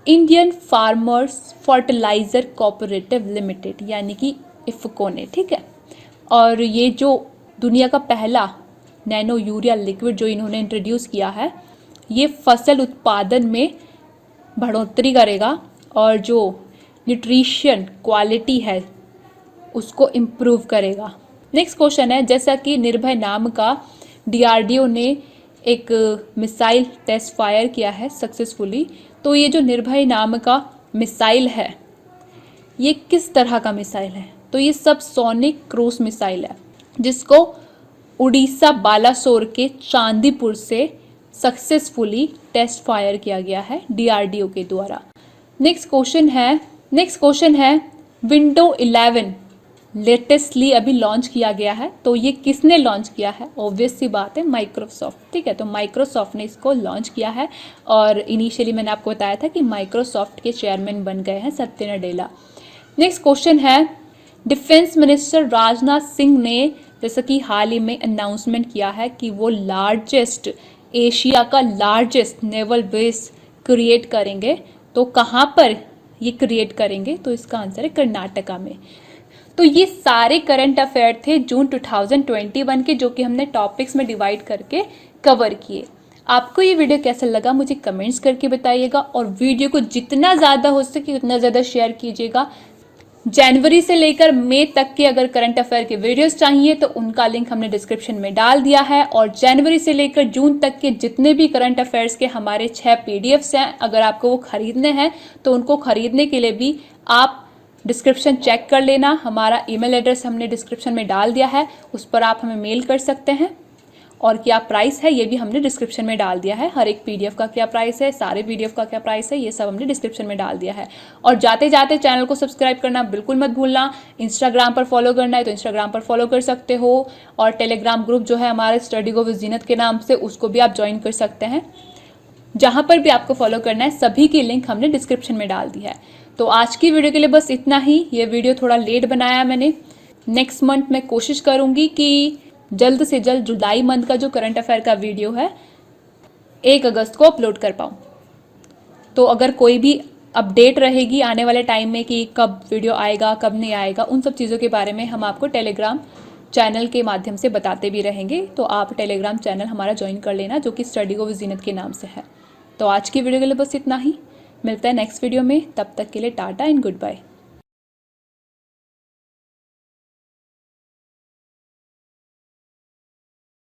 Indian farmers fertiliser cooperative limited यानी कि इफ़को ने, ठीक है। और ये जो दुनिया का पहला नैनो यूरिया लिक्विड जो इन्होंने इंट्रोड्यूस किया है, ये फसल उत्पादन में बढ़ोतरी करेगा और जो न्यूट्रिशन क्वालिटी है उसको इम्प्रूव करेगा। नेक्स्ट क्वेश्चन है, जैसा कि निर्भय नाम का DRDO ने एक मिसाइल टेस्ट फायर किया है सक्सेसफुली, तो ये जो निर्भय नाम का मिसाइल है ये किस तरह का मिसाइल है? तो ये सबसोनिक क्रूज मिसाइल है जिसको उड़ीसा बालासोर के चांदीपुर से सक्सेसफुली टेस्ट फायर किया गया है DRDO के द्वारा। नेक्स्ट क्वेश्चन है विंडो 11 लेटेस्टली अभी लॉन्च किया गया है, तो ये किसने लॉन्च किया है? ऑब्वियस सी बात है, माइक्रोसॉफ्ट, ठीक है। तो माइक्रोसॉफ्ट ने इसको लॉन्च किया है और इनिशियली मैंने आपको बताया था कि माइक्रोसॉफ्ट के चेयरमैन बन गए हैं सत्य नडेला। नेक्स्ट क्वेश्चन है, डिफेंस मिनिस्टर राजनाथ सिंह ने जैसा कि हाल ही में अनाउंसमेंट किया है कि वो एशिया का लार्जेस्ट नेवल बेस क्रिएट करेंगे। तो कहाँ पर ये क्रिएट करेंगे? तो इसका आंसर है कर्नाटका में। तो ये सारे करंट अफेयर थे जून 2021 के, जो कि हमने टॉपिक्स में डिवाइड करके कवर किए। आपको ये वीडियो कैसा लगा मुझे कमेंट्स करके बताइएगा और वीडियो को जितना ज़्यादा हो सके उतना ज़्यादा शेयर कीजिएगा। जनवरी से लेकर मई तक के अगर करंट अफेयर के वीडियोस चाहिए तो उनका लिंक हमने डिस्क्रिप्शन में डाल दिया है, और जनवरी से लेकर जून तक के जितने भी करंट अफेयर्स के हमारे 6 PDFs हैं, अगर आपको वो खरीदने हैं तो उनको खरीदने के लिए भी आप डिस्क्रिप्शन चेक कर लेना। हमारा ईमेल एड्रेस हमने डिस्क्रिप्शन में डाल दिया है, उस पर आप हमें मेल कर सकते हैं। और क्या प्राइस है ये भी हमने डिस्क्रिप्शन में डाल दिया है, हर एक PDF का क्या प्राइस है, सारे PDF का क्या प्राइस है, ये सब हमने डिस्क्रिप्शन में डाल दिया है। और जाते जाते चैनल को सब्सक्राइब करना बिल्कुल मत भूलना। इंस्टाग्राम पर फॉलो करना है तो इंस्टाग्राम पर फॉलो कर सकते हो, और टेलीग्राम ग्रुप जो है हमारे स्टडी गो विद जीनत के नाम से, उसको भी आप ज्वाइन कर सकते हैं। जहाँ पर भी आपको फॉलो करना है सभी की लिंक हमने डिस्क्रिप्शन में डाल दी है। तो आज की वीडियो के लिए बस इतना ही। ये वीडियो थोड़ा लेट बनाया मैंने। नेक्स्ट मंथ मैं कोशिश करूँगी कि जल्द से जल्द जुलाई मंथ का जो करंट अफेयर का वीडियो है 1 अगस्त को अपलोड कर पाऊँ। तो अगर कोई भी अपडेट रहेगी आने वाले टाइम में कि कब वीडियो आएगा कब नहीं आएगा, उन सब चीज़ों के बारे में हम आपको टेलीग्राम चैनल के माध्यम से बताते भी रहेंगे। तो आप टेलीग्राम चैनल हमारा ज्वाइन कर लेना जो कि स्टडी गो विद जीनत के नाम से है। तो आज की वीडियो के लिए बस इतना ही। मिलता है नेक्स्ट वीडियो में, तब तक के लिए टाटा एंड गुड बाय।